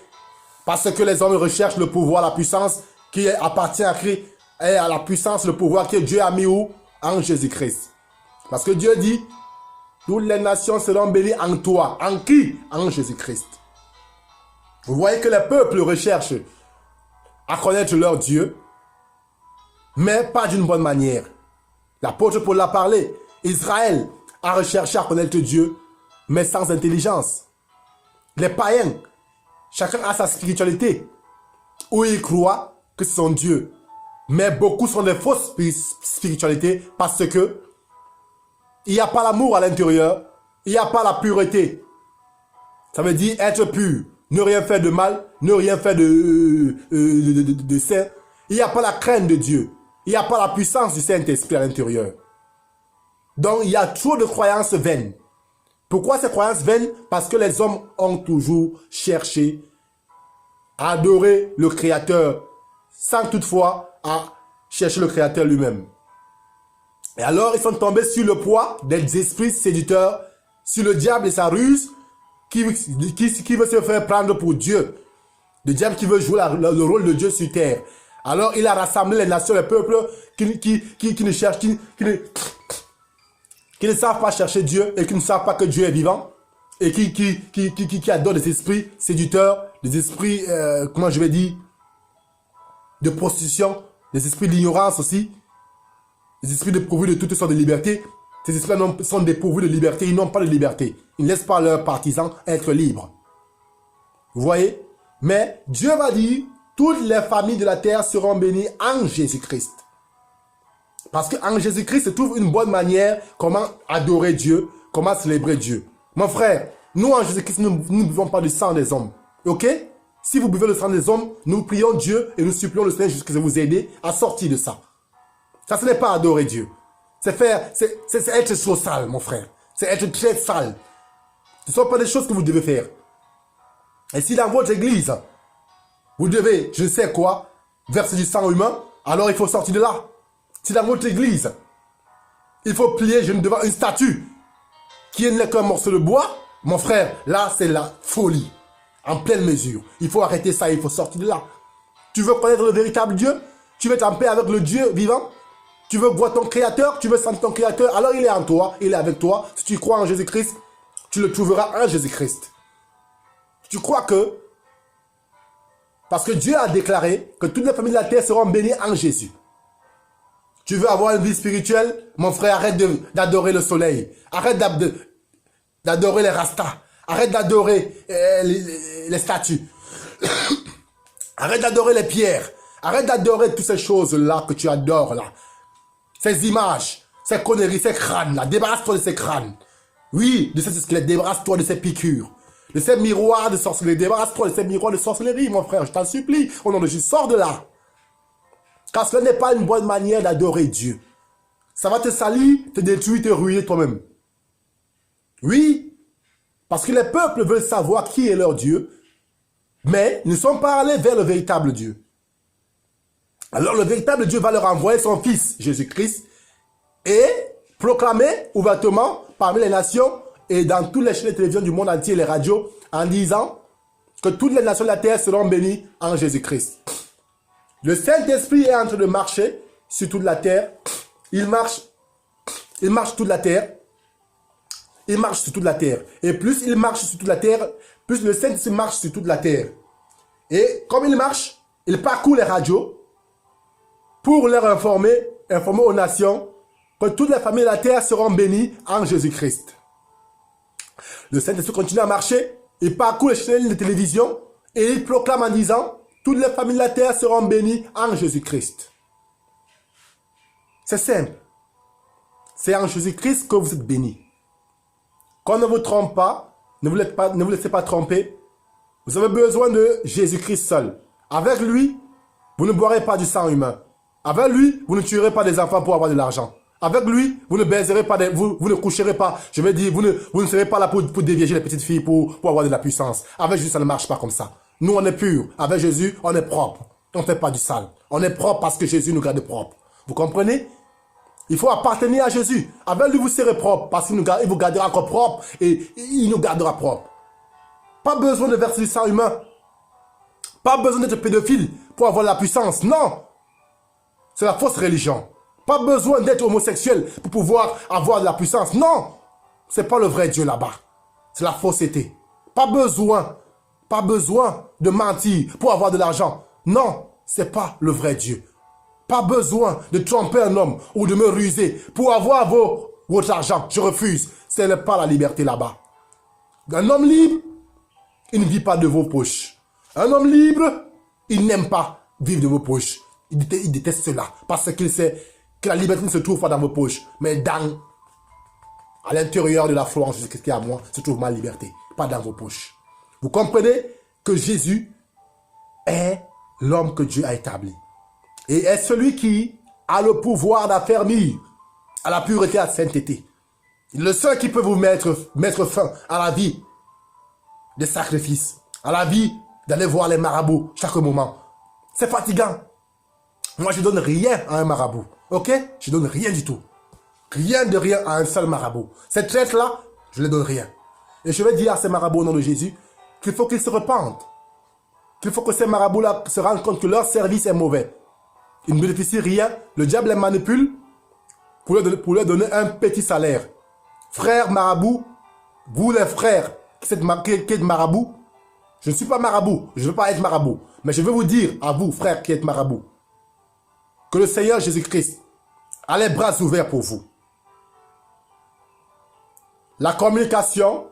Parce que les hommes recherchent le pouvoir, la puissance qui appartient à Christ, et à la puissance, le pouvoir que Dieu a mis où? En Jésus-Christ. Parce que Dieu dit, toutes les nations seront bénies en toi. En qui? En Jésus-Christ. Vous voyez que les peuples recherchent à connaître leur Dieu, mais pas d'une bonne manière. L'apôtre Paul l'a parlé. Israël a recherché à connaître Dieu, mais sans intelligence. Les païens, chacun a sa spiritualité, où ils croient que c'est son Dieu. Mais beaucoup sont des fausses spiritualités parce que il n'y a pas l'amour à l'intérieur, il n'y a pas la pureté. Ça veut dire être pur, ne rien faire de mal, ne rien faire de saint, Il n'y a pas la crainte de Dieu. Il n'y a pas la puissance du Saint-Esprit à l'intérieur. Donc, il y a trop de croyances vaines. Pourquoi ces croyances vaines? Parce que les hommes ont toujours cherché à adorer le Créateur sans toutefois à chercher le Créateur lui-même. Et alors, ils sont tombés sur le poids des esprits séducteurs, sur le diable et sa ruse, qui veut se faire prendre pour Dieu. Le diable qui veut jouer le rôle de Dieu sur terre. Alors, il a rassemblé les nations, les peuples qui ne cherchent, qui ne savent pas chercher Dieu et qui ne savent pas que Dieu est vivant. Et qui adorent des esprits séducteurs, des esprits, comment je vais dire, de prostitution, des esprits d'ignorance aussi, des esprits dépourvus de toutes sortes de liberté. Ces esprits sont dépourvus de liberté, ils n'ont pas de liberté. Ils ne laissent pas leurs partisans être libres. Vous voyez? Mais Dieu va dire, toutes les familles de la terre seront bénies en Jésus-Christ. Parce qu'en Jésus-Christ se trouve une bonne manière comment adorer Dieu, comment célébrer Dieu. Mon frère, nous en Jésus-Christ, nous ne buvons pas du sang des hommes. Ok? Si vous buvez le sang des hommes, nous prions Dieu et nous supplions le Seigneur jusqu'à vous aider à sortir de ça. Ça, ce n'est pas adorer Dieu. C'est être trop sale, mon frère. C'est être très sale. Ce ne sont pas des choses que vous devez faire. Et si dans votre église, vous devez, je ne sais quoi, verser du sang humain, alors il faut sortir de là. Si dans votre église, il faut plier genou devant une statue qui n'est qu'un morceau de bois, mon frère, là c'est la folie. En pleine mesure. Il faut arrêter ça, il faut sortir de là. Tu veux connaître le véritable Dieu? Tu veux être en paix avec le Dieu vivant? Tu veux voir ton Créateur? Tu veux sentir ton Créateur? Alors il est en toi, il est avec toi. Si tu crois en Jésus-Christ, tu le trouveras en Jésus-Christ. Tu crois que, parce que Dieu a déclaré que toutes les familles de la terre seront bénies en Jésus. Tu veux avoir une vie spirituelle? Mon frère, arrête d'adorer le soleil. Arrête d'adorer les rastas. Arrête d'adorer les statues. Arrête d'adorer les pierres. Arrête d'adorer toutes ces choses-là que tu adores là. Ces images, ces conneries, ces crânes-là. Débarrasse-toi de ces crânes. Oui, de ces squelettes. Débarrasse-toi de ces piqûres. De ces miroirs de sorcellerie. Débarrasse-toi de ces miroirs de sorcellerie, mon frère. Je t'en supplie. Au nom de Jésus, sors de là. Car ce n'est pas une bonne manière d'adorer Dieu. Ça va te salir, te détruire, te ruiner toi-même. Oui. Parce que les peuples veulent savoir qui est leur Dieu, mais ils ne sont pas allés vers le véritable Dieu. Alors le véritable Dieu va leur envoyer son Fils, Jésus-Christ, et proclamer ouvertement parmi les nations et dans toutes les chaînes de télévision du monde entier, les radios, en disant que toutes les nations de la terre seront bénies en Jésus-Christ. Le Saint-Esprit est en train de marcher sur toute la terre. Il marche toute la terre. Il marche sur toute la terre. Et plus il marche sur toute la terre, plus le Saint-Esprit marche sur toute la terre. Et comme il marche, il parcourt les radios pour leur informer aux nations que toutes les familles de la terre seront bénies en Jésus-Christ. Le Saint-Esprit continue à marcher, il parcourt les chaînes de télévision et il proclame en disant toutes les familles de la terre seront bénies en Jésus-Christ. C'est simple. C'est en Jésus-Christ que vous êtes bénis. Qu'on ne vous trompe pas, ne vous laissez pas tromper. Vous avez besoin de Jésus-Christ seul. Avec lui, vous ne boirez pas du sang humain. Avec lui, vous ne tuerez pas des enfants pour avoir de l'argent. Avec lui, vous ne baiserez pas, vous ne coucherez pas. Je veux dire, vous ne serez pas là pour dévier les petites filles pour avoir de la puissance. Avec Jésus, ça ne marche pas comme ça. Nous, on est purs. Avec Jésus, on est propre. On ne fait pas du sale. On est propre parce que Jésus nous garde propre. Vous comprenez? Il faut appartenir à Jésus. Avec lui, vous serez propre parce qu'il vous gardera encore propre et il nous gardera propre. Pas besoin de verser du sang humain. Pas besoin d'être pédophile pour avoir la puissance. Non. C'est la fausse religion. Pas besoin d'être homosexuel pour pouvoir avoir de la puissance. Non. C'est pas le vrai Dieu là-bas. C'est la fausseté. Pas besoin de mentir pour avoir de l'argent. Non. C'est pas le vrai Dieu. Pas besoin de tromper un homme ou de me ruser pour avoir votre argent. Je refuse. Ce n'est pas la liberté là-bas. Un homme libre, il ne vit pas de vos poches. Un homme libre, il n'aime pas vivre de vos poches. Il déteste cela parce qu'il sait que la liberté ne se trouve pas dans vos poches, mais à l'intérieur de la foi en Jésus-Christ qui est à moi, se trouve ma liberté, pas dans vos poches. Vous comprenez que Jésus est l'homme que Dieu a établi. et est celui qui a le pouvoir d'affermir à la pureté et à la sainteté. Le seul qui peut vous mettre fin à la vie des sacrifices, à la vie d'aller voir les marabouts chaque moment. C'est fatigant. Moi, je ne donne rien à un marabout. Ok? Je ne donne rien du tout. Rien de rien à un seul marabout. Cette traite-là, je ne donne rien. Et je vais dire à ces marabouts au nom de Jésus qu'il faut qu'ils se repentent. Qu'il faut que ces marabouts-là se rendent compte que leur service est mauvais. Ils ne bénéficient rien. Le diable les manipule pour leur donner un petit salaire. Frères marabouts, vous les frères qui êtes marabouts, je ne suis pas marabout, je ne veux pas être marabout. Mais je veux vous dire à vous, frères qui êtes marabouts, que le Seigneur Jésus-Christ a les bras ouverts pour vous. La communication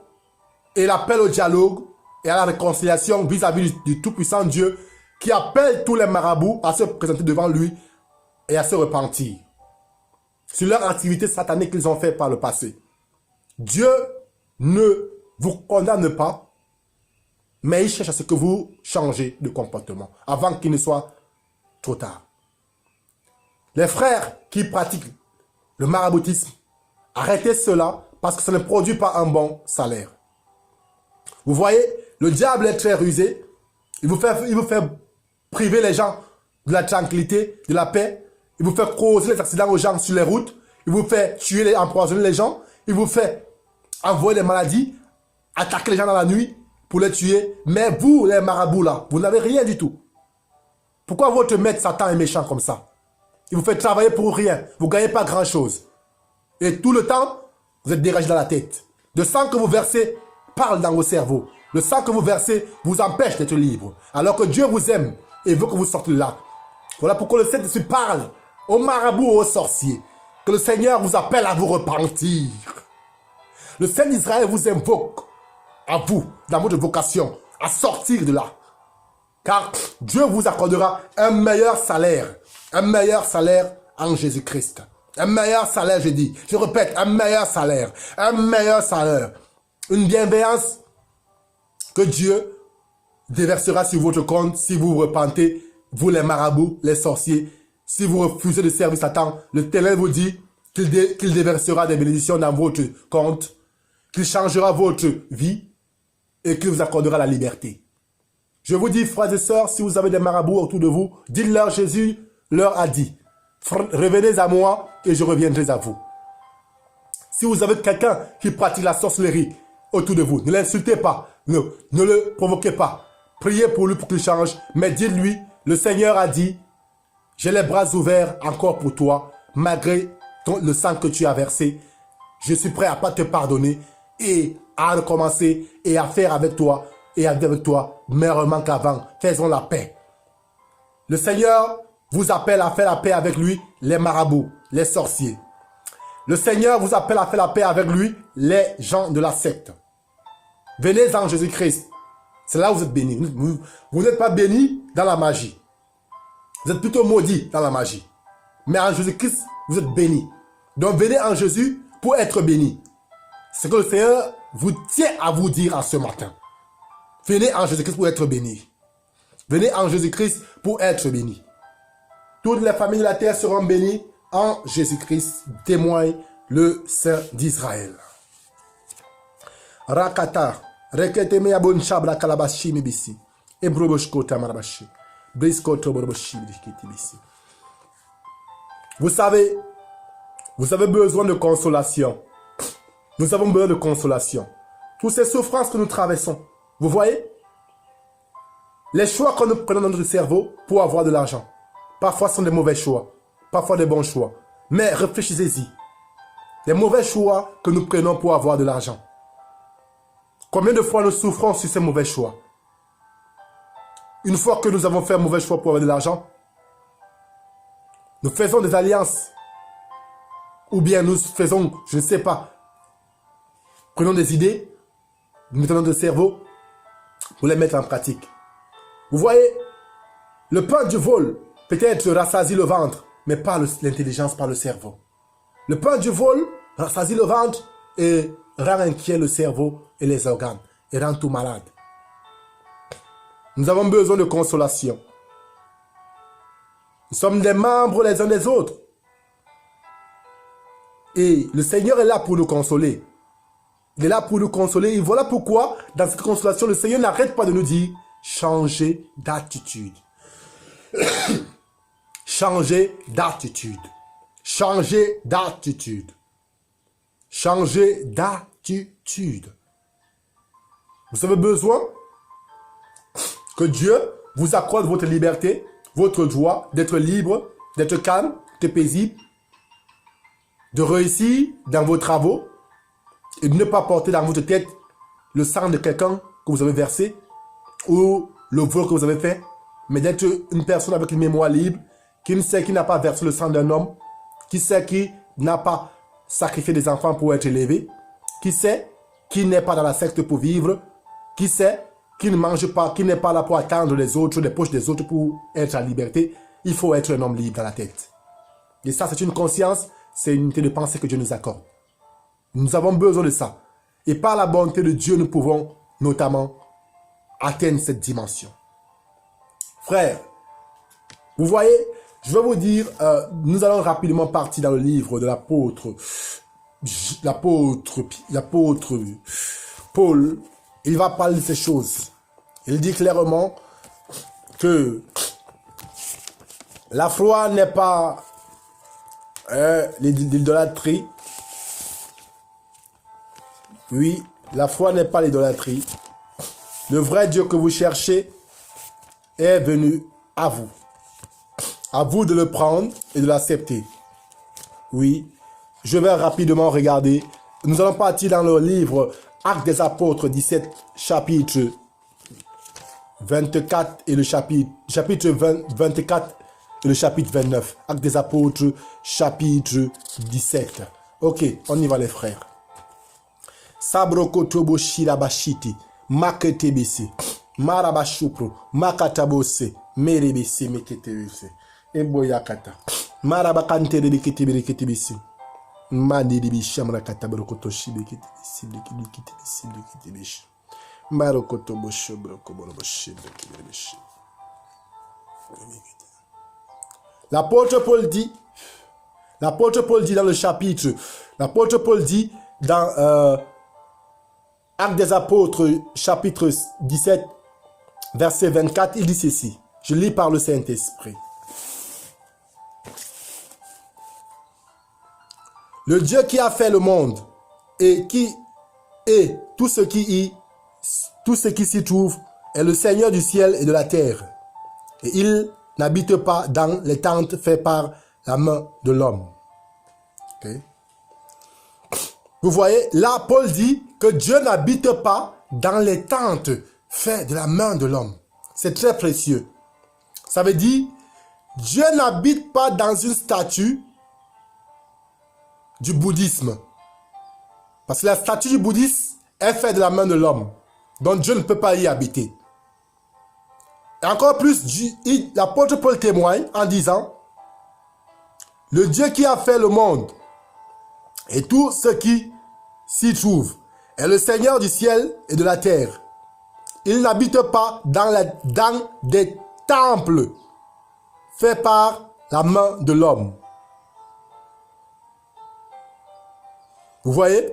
et l'appel au dialogue et à la réconciliation vis-à-vis du tout-puissant Dieu qui appelle tous les marabouts à se présenter devant lui et à se repentir sur leur activité satanique qu'ils ont fait par le passé. Dieu ne vous condamne pas, mais il cherche à ce que vous changez de comportement avant qu'il ne soit trop tard. Les frères qui pratiquent le maraboutisme, arrêtez cela parce que ça ne produit pas un bon salaire. Vous voyez, le diable est très rusé. Il vous fait priver les gens de la tranquillité, de la paix. Il vous fait causer les accidents aux gens sur les routes. Il vous fait tuer, empoisonner les gens. Il vous fait envoyer des maladies, attaquer les gens dans la nuit pour les tuer. Mais vous, les marabouts là, vous n'avez rien du tout. Pourquoi votre maître Satan est méchant comme ça? Il vous fait travailler pour rien. Vous ne gagnez pas grand-chose. Et tout le temps, vous êtes dérangé dans la tête. Le sang que vous versez parle dans vos cerveaux. Le sang que vous versez vous empêche d'être libre. Alors que Dieu vous aime et veut que vous sortez de là. Voilà pourquoi le Saint-Esprit parle aux marabouts et aux sorciers. Que le Seigneur vous appelle à vous repentir. Le Saint d'Israël vous invoque à vous, dans votre vocation, à sortir de là. Car Dieu vous accordera un meilleur salaire. Un meilleur salaire en Jésus-Christ. Un meilleur salaire, je dis. Je répète, un meilleur salaire. Un meilleur salaire. Une bienveillance que Dieu déversera sur votre compte si vous vous repentez, vous les marabouts, les sorciers. Si vous refusez de servir Satan, le Ténèbre vous dit qu'il déversera des bénédictions dans votre compte, qu'il changera votre vie et qu'il vous accordera la liberté. Je vous dis, frères et sœurs, si vous avez des marabouts autour de vous, dites-leur, Jésus leur a dit, revenez à moi et je reviendrai à vous. Si vous avez quelqu'un qui pratique la sorcellerie autour de vous, ne l'insultez pas, ne le provoquez pas. Priez pour lui pour qu'il change, mais dites-lui, le Seigneur a dit, j'ai les bras ouverts encore pour toi, malgré le sang que tu as versé. Je suis prêt à pas te pardonner et à recommencer et à faire avec toi et avec toi meilleurement qu'avant. Faisons la paix. Le Seigneur vous appelle à faire la paix avec lui, les marabouts, les sorciers. Le Seigneur vous appelle à faire la paix avec lui, les gens de la secte. Venez en Jésus-Christ. C'est là où vous êtes bénis. Vous n'êtes pas bénis dans la magie. Vous êtes plutôt maudits dans la magie. Mais en Jésus-Christ, vous êtes bénis. Donc venez en Jésus pour être bénis. C'est ce que le Seigneur vous tient à vous dire en ce matin. Venez en Jésus-Christ pour être bénis. Venez en Jésus-Christ pour être bénis. Toutes les familles de la terre seront bénies en Jésus-Christ, témoigne le Saint d'Israël. Rakata, reketeme yabon chabra kalabashi mibisi, ebroboshko tamarabashi, brisko toboroboshi bisi. Vous savez, vous avez besoin de consolation. Nous avons besoin de consolation. Toutes ces souffrances que nous traversons, vous voyez, les choix que nous prenons dans notre cerveau pour avoir de l'argent, parfois sont des mauvais choix, parfois des bons choix. Mais réfléchissez-y. Les mauvais choix que nous prenons pour avoir de l'argent. Combien de fois nous souffrons sur ces mauvais choix? Une fois que nous avons fait un mauvais choix pour avoir de l'argent, nous faisons des alliances. Ou bien nous faisons, je ne sais pas, prenons des idées, nous mettons dans notre cerveau pour les mettre en pratique. Vous voyez, le pain du vol peut-être rassasie le ventre, mais pas l'intelligence, par le cerveau. Le pain du vol rassasie le ventre et rend inquiet le cerveau et les organes, et rend tout malade. Nous avons besoin de consolation. Nous sommes des membres les uns des autres. Et le Seigneur est là pour nous consoler. Il est là pour nous consoler. Et voilà pourquoi, dans cette consolation, le Seigneur n'arrête pas de nous dire, changez d'attitude. Changez d'attitude. Changez d'attitude. Changez d'attitude. Vous avez besoin que Dieu vous accorde votre liberté, votre joie, d'être libre, d'être calme, d'être paisible, de réussir dans vos travaux et de ne pas porter dans votre tête le sang de quelqu'un que vous avez versé ou le vol que vous avez fait, mais d'être une personne avec une mémoire libre, qui ne sait qui n'a pas versé le sang d'un homme, qui sait qui n'a pas sacrifié des enfants pour être élevé, qui sait qui n'est pas dans la secte pour vivre, qui sait qui ne mange pas, qui n'est pas là pour attendre les autres, les poches des autres pour être en liberté. Il faut être un homme libre dans la tête. Et ça, c'est une conscience, c'est une unité de pensée que Dieu nous accorde. Nous avons besoin de ça. Et par la bonté de Dieu, nous pouvons notamment atteindre cette dimension. Frères, vous voyez, je vais vous dire, nous allons rapidement partir dans le livre de l'apôtre Paul. Il va parler de ces choses. Il dit clairement que la foi n'est pas l'idolâtrie. Oui, la foi n'est pas l'idolâtrie. Le vrai Dieu que vous cherchez est venu à vous. À vous de le prendre et de l'accepter. Oui, je vais rapidement regarder. Nous allons partir dans le livre Actes des Apôtres 17, chapitre 24 et le chapitre 24 et le chapitre 29. Actes des Apôtres, chapitre 17. Ok, on y va les frères. Sabrokotobo shirabashiti, maketebese, marabashupro, makatabose, merebese, meketebese, eboyakata, marabakanterebeketebeketebese, madibishamrakatabarokotoshi beketebese, beketebese, beketebese, marokotoboshi, brokoboroboshi, beketebese. L'apôtre Paul dit dans le chapitre, l'apôtre Paul dit dans Actes des Apôtres, chapitre 17, verset 24, il dit ceci. Je lis par le Saint-Esprit. Le Dieu qui a fait le monde et qui est tout ce qui s'y trouve est le Seigneur du ciel et de la terre. Et il n'habite pas dans les tentes faites par la main de l'homme. Okay. Vous voyez, là, Paul dit que Dieu n'habite pas dans les tentes faites de la main de l'homme. C'est très précieux. Ça veut dire, Dieu n'habite pas dans une statue du bouddhisme. Parce que la statue du bouddhisme est faite de la main de l'homme. Donc Dieu ne peut pas y habiter. Et encore plus, l'apôtre Paul témoigne en disant, le Dieu qui a fait le monde et tout ce qui s'y trouve est le Seigneur du ciel et de la terre. Il n'habite pas dans des temples faits par la main de l'homme. Vous voyez?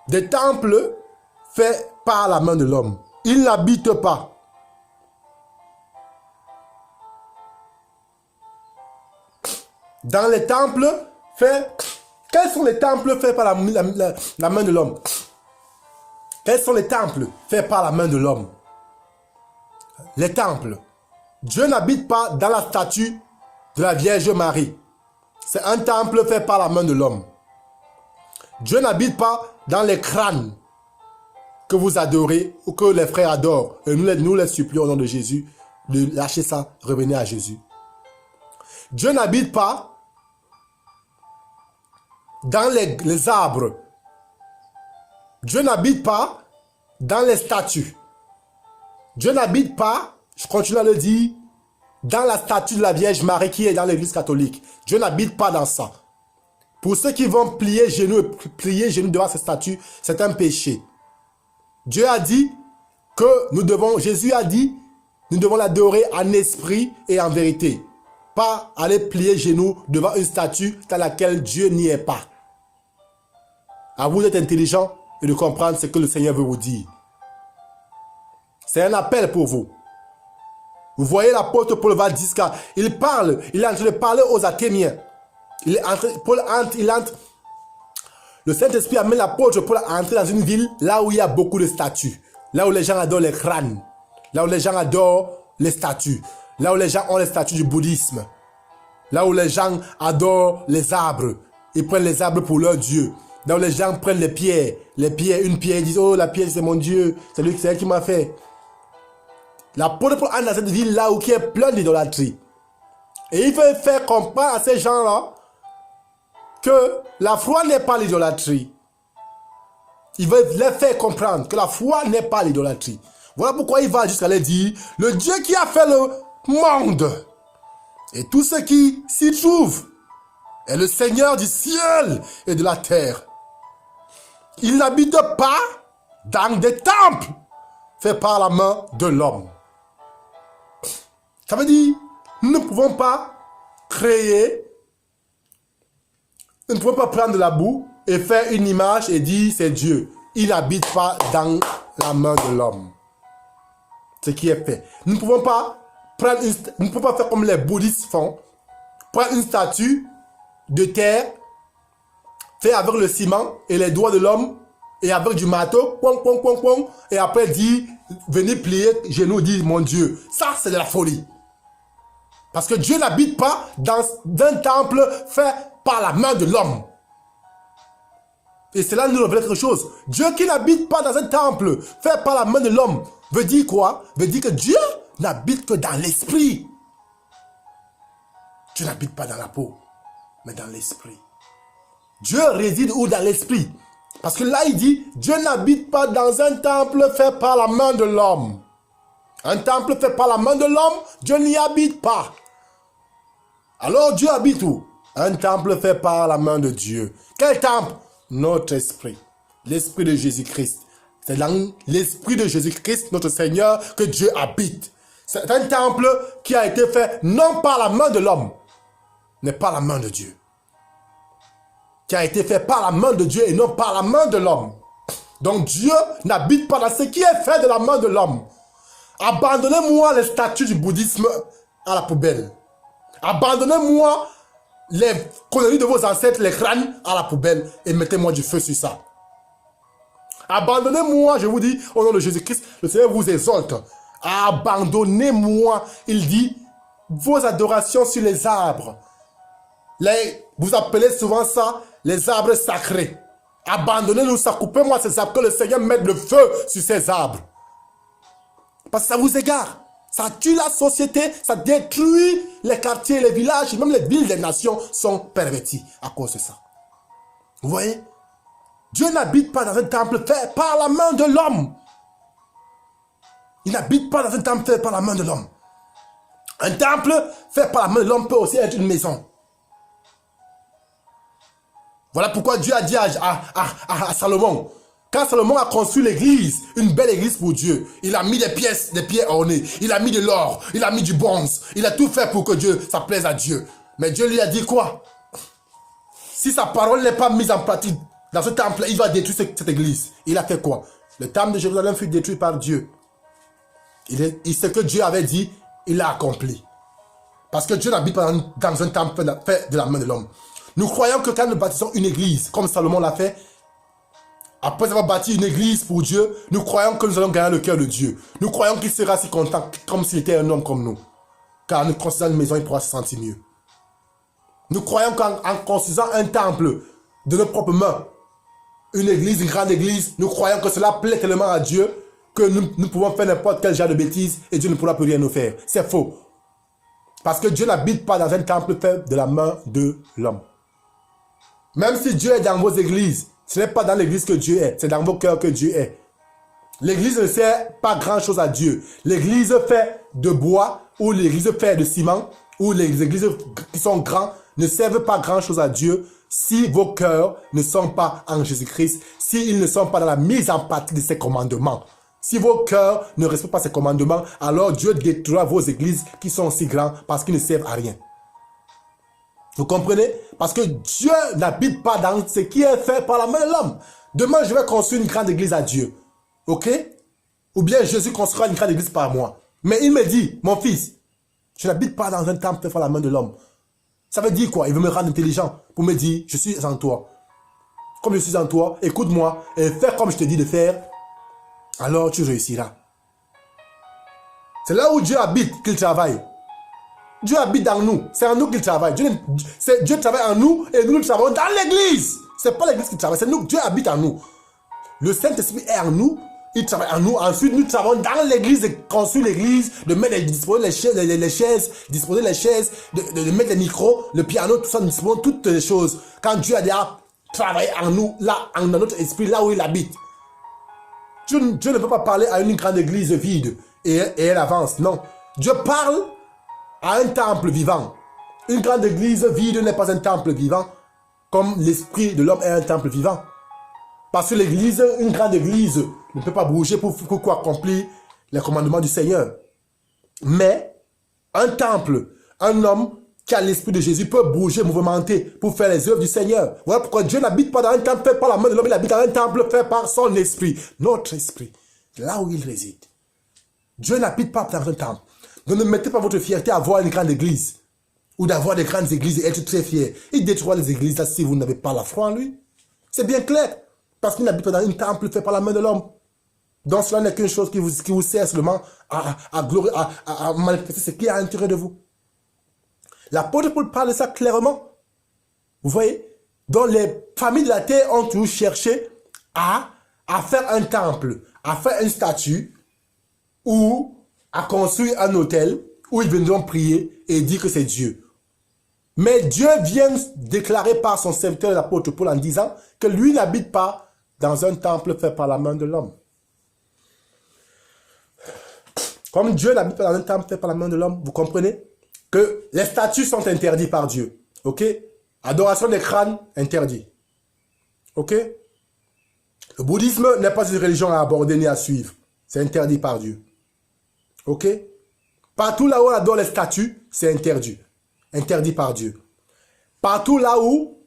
Des temples faits par la main de l'homme. Il n'habite pas. Dans les temples faits... Quels sont les temples faits par la main de l'homme? Quels sont les temples faits par la main de l'homme? Les temples. Dieu n'habite pas dans la statue de la Vierge Marie. C'est un temple fait par la main de l'homme. Dieu n'habite pas dans les crânes que vous adorez ou que les frères adorent. Et nous les supplions au nom de Jésus de lâcher ça, revenez à Jésus. Dieu n'habite pas dans les arbres. Dieu n'habite pas dans les statues. Dieu n'habite pas, je continue à le dire, dans la statue de la Vierge Marie qui est dans l'église catholique. Dieu n'habite pas dans ça. Pour ceux qui vont plier genoux devant cette statue, c'est un péché. Dieu a dit que Jésus a dit, nous devons l'adorer en esprit et en vérité. pas aller plier genoux devant une statue dans laquelle Dieu n'y est pas. À vous d'être intelligent et de comprendre ce que le Seigneur veut vous dire. C'est un appel pour vous. Vous voyez l'apôtre Paul va dire ça. Il parle, il est en train de parler aux Athéniens. Le Saint-Esprit amène l'apôtre Paul à entrer dans une ville là où il y a beaucoup de statues. Là où les gens adorent les crânes. Là où les gens adorent les statues. Là où les gens ont les statues du bouddhisme. Là où les gens adorent les arbres. Ils prennent les arbres pour leur Dieu. Là où les gens prennent les pierres. Les pierres, une pierre, ils disent, oh la pierre c'est mon Dieu. C'est lui, c'est elle qui m'a fait. L'apôtre Paul entre dans cette ville là où il y a plein d'idolâtrie. Et il veut faire comprendre à ces gens-là que la foi n'est pas l'idolâtrie. Il veut les faire comprendre que la foi n'est pas l'idolâtrie. Voilà pourquoi il va jusqu'à leur dire, le Dieu qui a fait le monde et tout ce qui s'y trouve est le Seigneur du ciel et de la terre. Il n'habite pas dans des temples faits par la main de l'homme. Ça veut dire, nous ne pouvons pas créer, nous ne pouvons pas prendre de la boue et faire une image et dire c'est Dieu. Il n'habite pas dans la main de l'homme. Ce qui est fait. Nous ne pouvons pas prendre nous ne pouvons pas faire comme les bouddhistes font. Prendre une statue de terre, faite avec le ciment et les doigts de l'homme et avec du marteau, et après dire, venez plier genoux, dire mon Dieu. Ça, c'est de la folie. Parce que Dieu n'habite pas dans un temple fait par la main de l'homme. Et cela nous révèle quelque chose. Dieu qui n'habite pas dans un temple fait par la main de l'homme veut dire quoi? Veut dire que Dieu n'habite que dans l'esprit. Dieu n'habite pas dans la peau, mais dans l'esprit. Dieu réside où? Dans l'esprit. Parce que là, il dit, Dieu n'habite pas dans un temple fait par la main de l'homme. Un temple fait par la main de l'homme, Dieu n'y habite pas. Alors Dieu habite où? Un temple fait par la main de Dieu. Quel temple? Notre esprit. L'esprit de Jésus-Christ. C'est dans l'esprit de Jésus-Christ, notre Seigneur, que Dieu habite. C'est un temple qui a été fait non par la main de l'homme, mais par la main de Dieu. Qui a été fait par la main de Dieu et non par la main de l'homme. Donc Dieu n'habite pas dans ce qui est fait de la main de l'homme. Abandonnez-moi les statues du bouddhisme à la poubelle. Abandonnez-moi les conneries de vos ancêtres, les crânes à la poubelle et mettez-moi du feu sur ça. Abandonnez-moi, je vous dis, au nom de Jésus-Christ, le Seigneur vous exalte. Abandonnez-moi, il dit, vos adorations sur les arbres. Vous appelez souvent ça les arbres sacrés. Abandonnez-nous ça, coupez-moi ces arbres, que le Seigneur mette le feu sur ces arbres. Parce que ça vous égare. Ça tue la société, ça détruit les quartiers, les villages, même les villes des nations sont perverties à cause de ça. Vous voyez? Dieu n'habite pas dans un temple fait par la main de l'homme. Il n'habite pas dans un temple fait par la main de l'homme. Un temple fait par la main de l'homme peut aussi être une maison. Voilà pourquoi Dieu a dit à Salomon, quand Salomon a construit l'église, une belle église pour Dieu, il a mis des pierres ornées, il a mis de l'or, il a mis du bronze, il a tout fait pour que Dieu, ça plaise à Dieu. Mais Dieu lui a dit quoi? Si sa parole n'est pas mise en pratique dans ce temple, il va détruire cette église. Il a fait quoi? Le temple de Jérusalem fut détruit par Dieu. Ce que Dieu avait dit, il l'a accompli. Parce que Dieu n'habite pas dans un temple fait de la main de l'homme. Nous croyons que quand nous bâtissons une église, comme Salomon l'a fait, après avoir bâti une église pour Dieu, nous croyons que nous allons gagner le cœur de Dieu. Nous croyons qu'il sera si content comme s'il était un homme comme nous. Car en nous construisant une maison, il pourra se sentir mieux. Nous croyons qu'en construisant un temple de nos propres mains, une église, une grande église, nous croyons que cela plaît tellement à Dieu que nous pouvons faire n'importe quel genre de bêtises et Dieu ne pourra plus rien nous faire. C'est faux. Parce que Dieu n'habite pas dans un temple fait de la main de l'homme. Même si Dieu est dans vos églises, ce n'est pas dans l'église que Dieu est, c'est dans vos cœurs que Dieu est. L'église ne sert pas grand chose à Dieu. L'église fait de bois, ou l'église fait de ciment, ou les églises qui sont grands ne servent pas grand chose à Dieu si vos cœurs ne sont pas en Jésus-Christ, s'ils ne sont pas dans la mise en pratique de ses commandements. Si vos cœurs ne respectent pas ses commandements, alors Dieu détruira vos églises qui sont si grands parce qu'ils ne servent à rien. Vous comprenez? Parce que Dieu n'habite pas dans ce qui est fait par la main de l'homme. Demain, je vais construire une grande église à Dieu. Ok? Ou bien Jésus construira une grande église par moi. Mais il me dit, mon fils, je n'habite pas dans un temple fait par la main de l'homme. Ça veut dire quoi? Il veut me rendre intelligent pour me dire, je suis en toi. Comme je suis en toi, écoute-moi et fais comme je te dis de faire. Alors tu réussiras. C'est là où Dieu habite qu'il travaille. Dieu habite dans nous. C'est en nous qu'il travaille. Dieu travaille en nous et nous travaillons dans l'église. C'est pas l'église qui travaille, c'est nous. Dieu habite en nous. Le Saint-Esprit est en nous. Il travaille en nous. Ensuite, nous travaillons dans l'église, de construire l'église, de mettre, disposer les chaises, disposer les chaises, de mettre les micros, le piano, tout ça, nous disposons toutes les choses. Quand Dieu a déjà travaillé en nous, là, dans notre esprit, là où il habite. Dieu ne peut pas parler à une grande église vide et elle avance. Non. Dieu parle à un temple vivant. Une grande église vide n'est pas un temple vivant, comme l'esprit de l'homme est un temple vivant. Parce que l'église, une grande église, ne peut pas bouger pour accomplir les commandements du Seigneur. Mais un temple, un homme qui a l'esprit de Jésus peut bouger, mouvementer pour faire les œuvres du Seigneur. Voilà pourquoi Dieu n'habite pas dans un temple fait par la main de l'homme, il habite dans un temple fait par son esprit. Notre esprit, là où il réside. Dieu n'habite pas dans un temple. Donc ne mettez pas votre fierté à avoir une grande église ou d'avoir des grandes églises et être très fier. Il détruit les églises là si vous n'avez pas la foi en lui. C'est bien clair. Parce qu'il n'habite pas dans un temple fait par la main de l'homme. Donc cela n'est qu'une chose qui vous sert seulement à manifester ce qui est à l'intérieur de vous. L'apôtre Paul parle de ça clairement. Vous voyez? Donc les familles de la terre ont toujours cherché à faire un temple, à faire une statue ou à construire un hôtel où ils viendront prier et dire que c'est Dieu. Mais Dieu vient déclarer par son serviteur l'apôtre Paul en disant que lui n'habite pas dans un temple fait par la main de l'homme. Comme Dieu n'habite pas dans un temple fait par la main de l'homme, vous comprenez que les statues sont interdites par Dieu. Ok? Adoration des crânes, interdit. Ok? Le bouddhisme n'est pas une religion à aborder ni à suivre. C'est interdit par Dieu. Ok? Partout là où on adore les statues, c'est interdit. Interdit par Dieu. Partout là où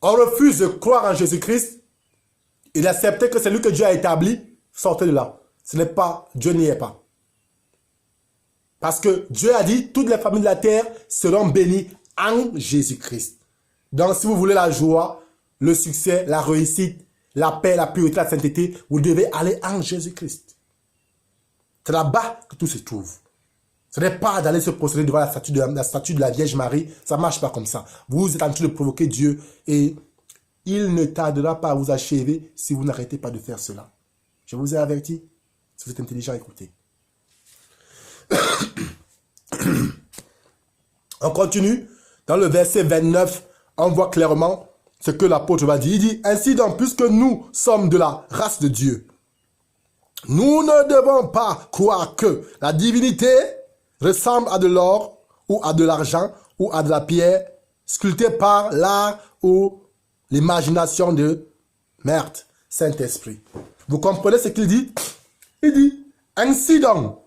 on refuse de croire en Jésus-Christ et d'accepter que c'est lui que Dieu a établi, sortez de là. Ce n'est pas, Dieu n'y est pas. Parce que Dieu a dit, toutes les familles de la terre seront bénies en Jésus-Christ. Donc si vous voulez la joie, le succès, la réussite, la paix, la pureté, la sainteté, vous devez aller en Jésus-Christ. C'est là-bas que tout se trouve. Ce n'est pas d'aller se prosterner devant la statue de la Vierge Marie. Ça ne marche pas comme ça. Vous êtes en train de provoquer Dieu et il ne tardera pas à vous achever si vous n'arrêtez pas de faire cela. Je vous ai averti. Si vous êtes intelligent, écoutez. On continue. Dans le verset 29, on voit clairement ce que l'apôtre va dire. Il dit, ainsi donc, puisque nous sommes de la race de Dieu, nous ne devons pas croire que la divinité ressemble à de l'or ou à de l'argent ou à de la pierre sculptée par l'art ou l'imagination de merde, Saint-Esprit. Vous comprenez ce qu'il dit? Il dit, ainsi donc,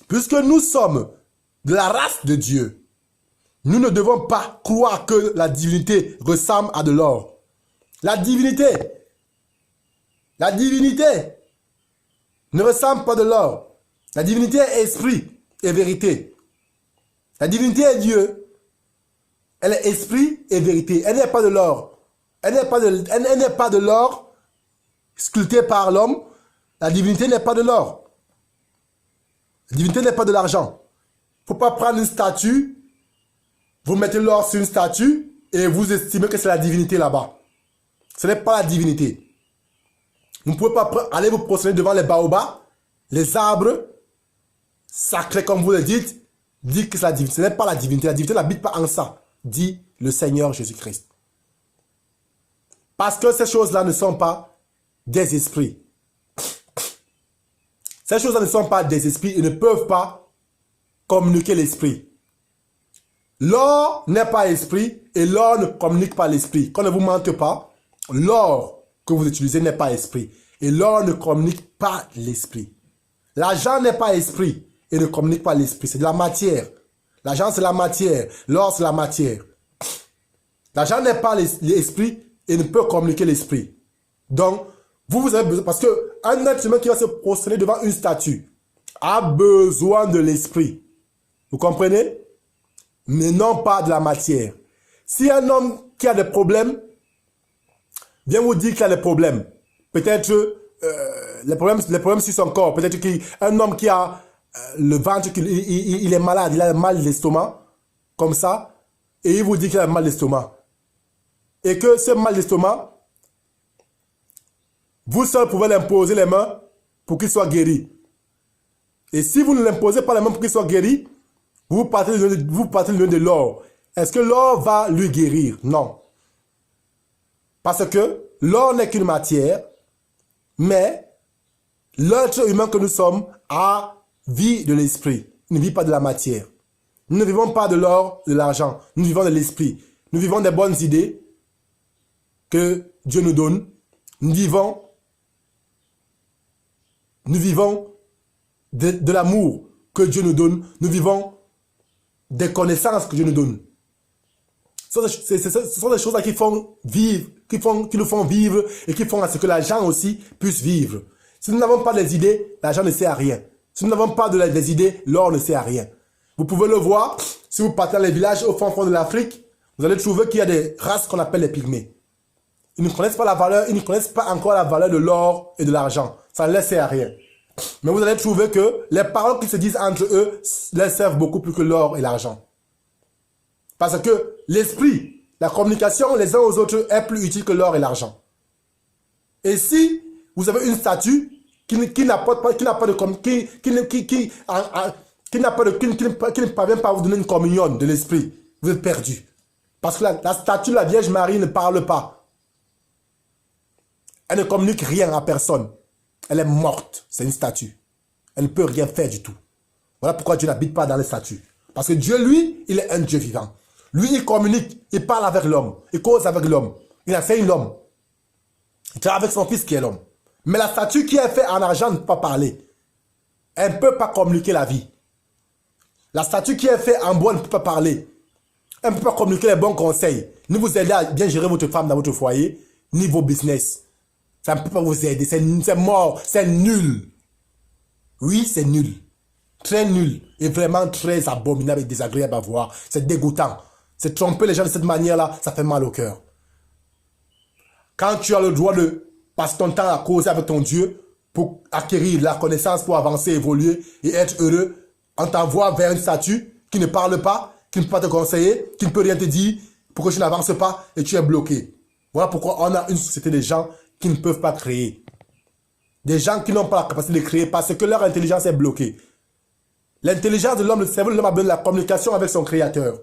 puisque nous sommes de la race de Dieu, nous ne devons pas croire que la divinité ressemble à de l'or. La divinité ne ressemble pas à de l'or. La divinité est esprit et vérité. La divinité est Dieu. Elle est esprit et vérité. Elle n'est pas de l'or. Elle n'est pas de l'or sculpté par l'homme. La divinité n'est pas de l'or. La divinité n'est pas de l'argent. Il ne faut pas prendre une statue, vous mettez l'or sur une statue et vous estimez que c'est la divinité là-bas. Ce n'est pas la divinité. Vous ne pouvez pas aller vous prosterner devant les baobabs, les arbres sacrés comme vous le dites, dire que c'est la divinité. Ce n'est pas la divinité. La divinité n'habite pas en ça, dit le Seigneur Jésus-Christ. Parce que ces choses-là ne sont pas des esprits. Ces choses-là ne sont pas des esprits et ne peuvent pas communiquer l'esprit. L'or n'est pas esprit et l'or ne communique pas l'esprit. Qu'on ne vous mente pas, l'or que vous utilisez n'est pas esprit et l'or ne communique pas l'esprit. L'argent n'est pas esprit et ne communique pas l'esprit. C'est de la matière. L'argent, c'est la matière. L'or, c'est la matière. L'argent n'est pas l'esprit et ne peut communiquer l'esprit. Donc, vous avez besoin, parce qu'un être humain qui va se prosterner devant une statue a besoin de l'esprit. Vous comprenez? Mais non pas de la matière. Si un homme qui a des problèmes vient vous dire qu'il a des problèmes, peut-être les problèmes sur son corps, peut-être qu'un homme qui a le ventre, il est malade, il a mal d'estomac, comme ça, et il vous dit qu'il a mal d'estomac. Et que ce mal d'estomac, vous seul pouvez l'imposer les mains pour qu'il soit guéri. Et si vous ne l'imposez pas les mains pour qu'il soit guéri, vous partez de l'or. Est-ce que l'or va lui guérir? Non. Parce que l'or n'est qu'une matière, mais l'être humain que nous sommes a vie de l'esprit. Il ne vit pas de la matière. Nous ne vivons pas de l'or, de l'argent. Nous vivons de l'esprit. Nous vivons des bonnes idées que Dieu nous donne. Nous vivons de l'amour que Dieu nous donne. Nous vivons des connaissances que Dieu nous donne. Ce sont des choses-là qui font vivre, qui nous font vivre et qui font à ce que l'argent aussi puisse vivre. Si nous n'avons pas des idées, l'argent ne sert à rien. Si nous n'avons pas des idées, l'or ne sert à rien. Vous pouvez le voir, si vous partez dans les villages au fond de l'Afrique, vous allez trouver qu'il y a des races qu'on appelle les pygmées. Ils ne connaissent pas la valeur, ils ne connaissent pas encore la valeur de l'or et de l'argent. Ça ne leur sert à rien. Mais vous allez trouver que les paroles qu'ils se disent entre eux leur servent beaucoup plus que l'or et l'argent. Parce que l'esprit, la communication les uns aux autres est plus utile que l'or et l'argent. Et si vous avez une statue qui ne parvient pas à vous donner une communion de l'esprit, vous êtes perdu. Parce que la statue de la Vierge Marie ne parle pas. Elle ne communique rien à personne. Elle est morte. C'est une statue. Elle ne peut rien faire du tout. Voilà pourquoi Dieu n'habite pas dans les statues. Parce que Dieu, lui, il est un Dieu vivant. Lui, il communique. Il parle avec l'homme. Il cause avec l'homme. Il enseigne l'homme. Il travaille avec son fils qui est l'homme. Mais la statue qui est faite en argent ne peut pas parler. Elle ne peut pas communiquer la vie. La statue qui est faite en bois ne peut pas parler. Elle ne peut pas communiquer les bons conseils. Ni vous aider à bien gérer votre femme dans votre foyer, ni vos business. Ça ne peut pas vous aider. C'est mort. C'est nul. Oui, c'est nul. Très nul. Et vraiment très abominable et désagréable à voir. C'est dégoûtant. C'est tromper les gens de cette manière-là, ça fait mal au cœur. Quand tu as le droit de passer ton temps à causer avec ton Dieu pour acquérir la connaissance, pour avancer, évoluer et être heureux, on t'envoie vers une statue qui ne parle pas, qui ne peut pas te conseiller, qui ne peut rien te dire pour que tu n'avances pas et tu es bloqué. Voilà pourquoi on a une société de gens qui ne peuvent pas créer. Des gens qui n'ont pas la capacité de créer parce que leur intelligence est bloquée. L'intelligence de l'homme, le cerveau de l'homme a besoin de la communication avec son créateur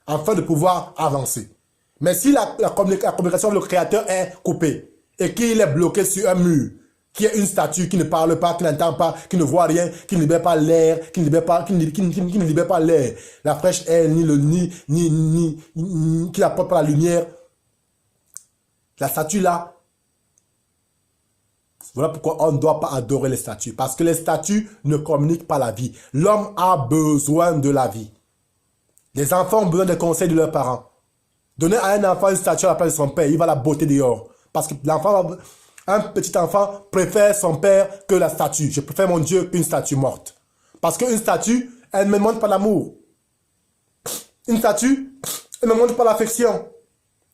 afin de pouvoir avancer. Mais si la communication avec le créateur est coupée et qu'il est bloqué sur un mur, qui est une statue qui ne parle pas, qui n'entend pas, qui ne voit rien, qui ne libère pas l'air, qui ne libère pas l'air, la fraîche air, qui n'apporte pas la lumière, la statue là, voilà pourquoi on ne doit pas adorer les statues. Parce que les statues ne communiquent pas la vie. L'homme a besoin de la vie. Les enfants ont besoin des conseils de leurs parents. Donner à un enfant une statue à la place de son père, il va la botter dehors. Parce que un petit enfant préfère son père que la statue. Je préfère mon Dieu qu'une statue morte. Parce qu'une statue, elle ne me montre pas l'amour. Une statue, elle ne me montre pas l'affection.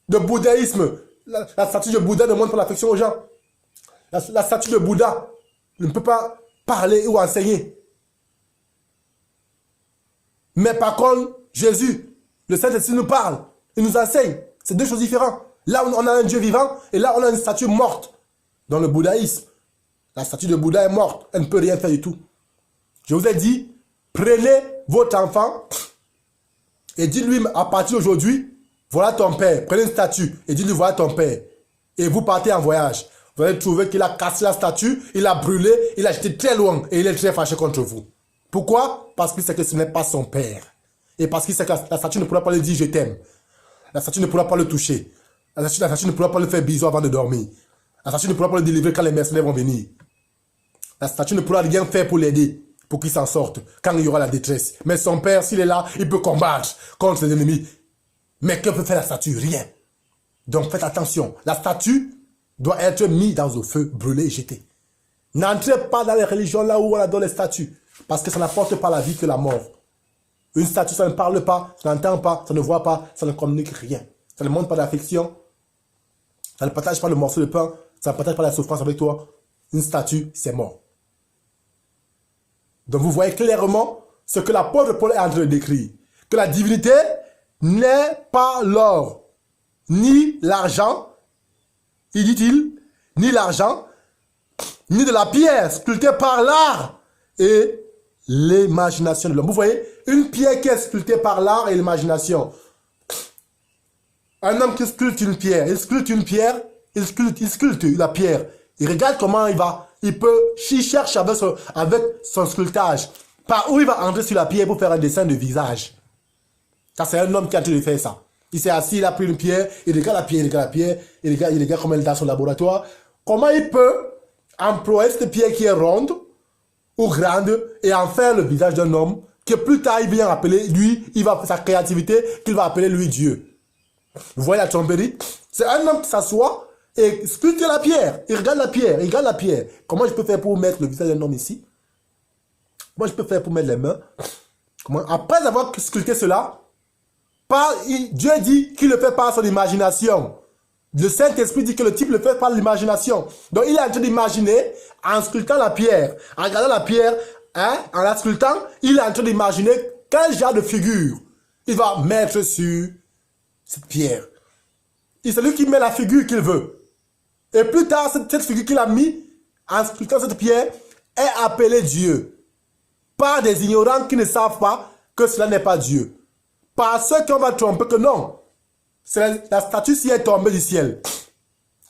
Le bouddhisme, la statue de Bouddha ne montre pas l'affection aux gens. La statue de Bouddha ne peut pas parler ou enseigner. Mais par contre, Jésus, le Saint-Esprit nous parle. Il nous enseigne. C'est deux choses différentes. Là, on a un Dieu vivant et là, on a une statue morte. Dans le bouddhisme, la statue de Bouddha est morte. Elle ne peut rien faire du tout. Je vous ai dit, prenez votre enfant et dites-lui à partir d'aujourd'hui, voilà ton père. Prenez une statue et dites-lui, voilà ton père. Et vous partez en voyage. Vous allez trouver qu'il a cassé la statue, il a brûlé, il a jeté très loin et il est très fâché contre vous. Pourquoi? Parce qu'il sait que ce n'est pas son père. Et parce qu'il sait que la statue ne pourra pas lui dire je t'aime. La statue ne pourra pas le toucher. La statue ne pourra pas lui faire bisous avant de dormir. La statue ne pourra pas le délivrer quand les mercenaires vont venir. La statue ne pourra rien faire pour l'aider. pour qu'il s'en sorte quand il y aura la détresse. Mais son père, s'il est là, il peut combattre contre les ennemis. Mais que peut faire la statue? Rien. Donc faites attention. La statue doit être mise dans le feu, brûlée et jetée. N'entrez pas dans les religions là où on adore les statues. Parce que ça n'apporte pas la vie que la mort. Une statue, ça ne parle pas, ça n'entend pas, ça ne voit pas, ça ne communique rien. Ça ne montre pas d'affection. Ça ne partage pas le morceau de pain. Ça ne partage pas la souffrance avec toi. Une statue, c'est mort. Donc vous voyez clairement ce que l'apôtre Paul est en train de décrire. Que la divinité n'est pas l'or, ni l'argent, il dit-il, ni l'argent, ni de la pierre sculptée par l'art et l'imagination de l'homme. Vous voyez, une pierre qui est sculptée par l'art et l'imagination. Un homme qui sculpte une pierre, il sculpte la pierre. Il regarde comment il va, il cherche avec son sculptage. Par où il va entrer sur la pierre pour faire un dessin de visage. Ça, c'est un homme qui a en train de faire ça. Il s'est assis, il a pris une pierre, il regarde la pierre, il regarde comment elle est dans son laboratoire. Comment il peut employer cette pierre qui est ronde ou grande et en faire le visage d'un homme que plus tard il vient appeler, lui, il va sa créativité, qu'il va appeler lui Dieu. Vous voyez la tromperie? C'est un homme qui s'assoit et sculpte la pierre. Il regarde la pierre, Comment je peux faire pour mettre le visage d'un homme ici? Comment je peux faire pour mettre les mains? Après avoir sculpté cela, Dieu dit qu'il le fait par son imagination. Le Saint-Esprit dit que le type le fait par l'imagination. Donc il est en train d'imaginer en sculptant la pierre. En regardant la pierre, en la sculptant, il est en train d'imaginer quel genre de figure il va mettre sur cette pierre. Et c'est lui qui met la figure qu'il veut. Et plus tard, cette figure qu'il a mis en sculptant cette pierre est appelée Dieu. Par des ignorants qui ne savent pas que cela n'est pas Dieu. Par ceux qui va tromper que non. La statue ci est tombée du ciel.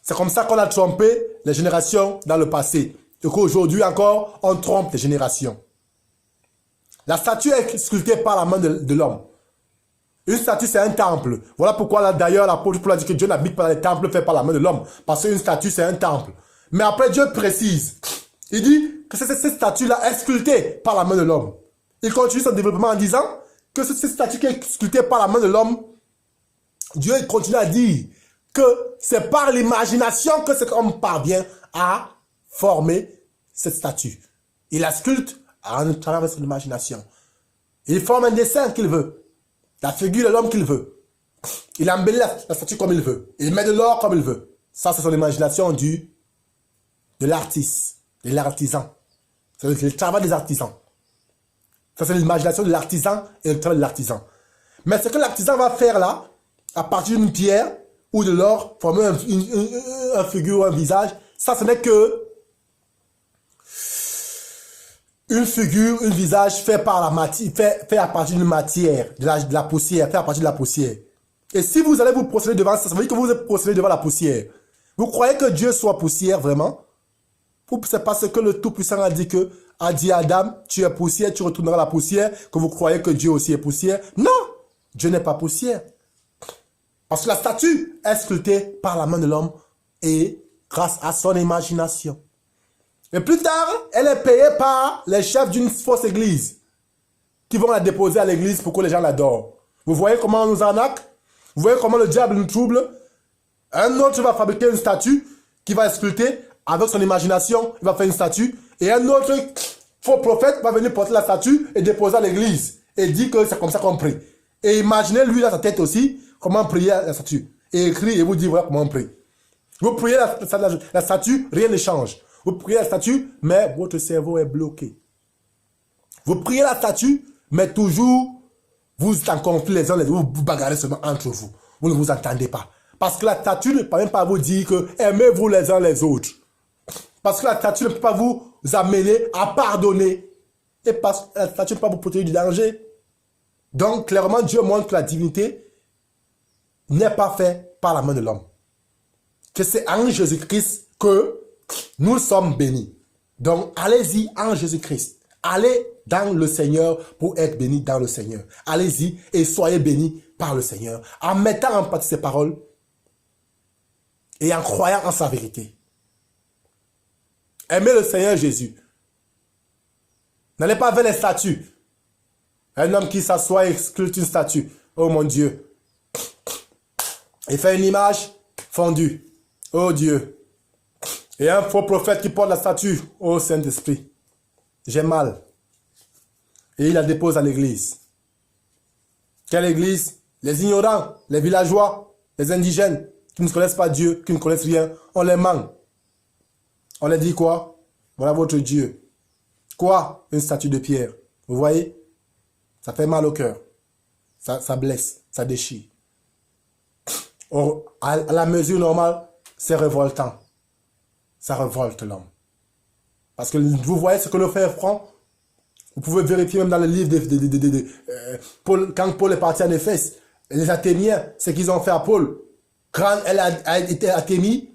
C'est comme ça qu'on a trompé les générations dans le passé. Et qu'aujourd'hui encore, on trompe les générations. La statue est sculptée par la main de l'homme. Une statue, c'est un temple. Voilà pourquoi d'ailleurs l'apôtre Paul a dit que Dieu n'habite pas dans les temples faits par la main de l'homme. Parce qu'une statue, c'est un temple. Mais après, Dieu précise. Il dit que cette statue-là est sculptée par la main de l'homme. Il continue son développement en disant que cette statue qui est sculptée par la main de l'homme, Dieu continue à dire que c'est par l'imagination que cet homme parvient à former cette statue. Il la sculpte en travers son imagination. Il forme un dessin qu'il veut. La figure de l'homme qu'il veut. Il embellit la statue comme il veut. Il met de l'or comme il veut. Ça, c'est son imagination de l'artiste, de l'artisan. C'est le travail des artisans. Ça, c'est l'imagination de l'artisan et le travail de l'artisan. Mais ce que l'artisan va faire là, à partir d'une pierre ou de l'or, former un figure ou un visage, ça, ce n'est que une figure, un visage fait par la matière, fait à partir d'une matière, de la poussière, fait à partir de la poussière. Et si vous allez vous procéder devant ça, ça veut dire que vous vous procédez devant la poussière. Vous croyez que Dieu soit poussière vraiment? C'est parce que le Tout-Puissant a dit à Adam, tu es poussière, tu retourneras à la poussière, que vous croyez que Dieu aussi est poussière. Non, Dieu n'est pas poussière. Parce que la statue est sculptée par la main de l'homme et grâce à son imagination. Et plus tard, elle est payée par les chefs d'une fausse église qui vont la déposer à l'église pour que les gens l'adorent. Vous voyez comment on nous arnaque? Vous voyez comment le diable nous trouble? Un autre va fabriquer une statue qui va sculpter avec son imagination, il va faire une statue. Et un autre faux prophète va venir porter la statue et déposer à l'église. Et dit que c'est comme ça qu'on prie. Et imaginez lui dans sa tête aussi comment prier la statue. Et écrit et vous dit voilà comment on prie. Vous priez la statue, rien ne change. Vous priez la statue, mais votre cerveau est bloqué. Vous priez la statue, mais toujours vous êtes en conflit les uns les autres, vous vous bagarrez seulement entre vous. Vous ne vous entendez pas. Parce que la statue ne peut même pas vous dire que aimez-vous les uns les autres. Parce que la statue ne peut pas vous amener à pardonner. Et parce que la statue ne peut pas vous protéger du danger. Donc, clairement, Dieu montre que la divinité n'est pas faite par la main de l'homme. Que c'est en Jésus-Christ que nous sommes bénis. Donc, allez-y en Jésus-Christ. Allez dans le Seigneur pour être bénis dans le Seigneur. Allez-y et soyez bénis par le Seigneur. En mettant en pratique ses paroles et en croyant en sa vérité. Aimez le Seigneur Jésus. N'allez pas vers les statues. Un homme qui s'assoit et sculpte une statue. Oh mon Dieu. Il fait une image fondue. Oh Dieu. Et un faux prophète qui porte la statue. Oh Saint-Esprit. J'ai mal. Et il la dépose à l'église. Quelle église? Les ignorants, les villageois, les indigènes qui ne connaissent pas Dieu, qui ne connaissent rien. On les manque. On leur dit quoi? Voilà votre Dieu. Quoi? Une statue de pierre. Vous voyez? Ça fait mal au cœur. Ça blesse, ça déchire. Or, à la mesure normale, c'est révoltant. Ça révolte l'homme. Parce que vous voyez ce que le frère prend. Vous pouvez vérifier même dans le livre Paul, quand Paul est parti en Éphèse, les Athéniens, ce qu'ils ont fait à Paul, quand elle a été athémie,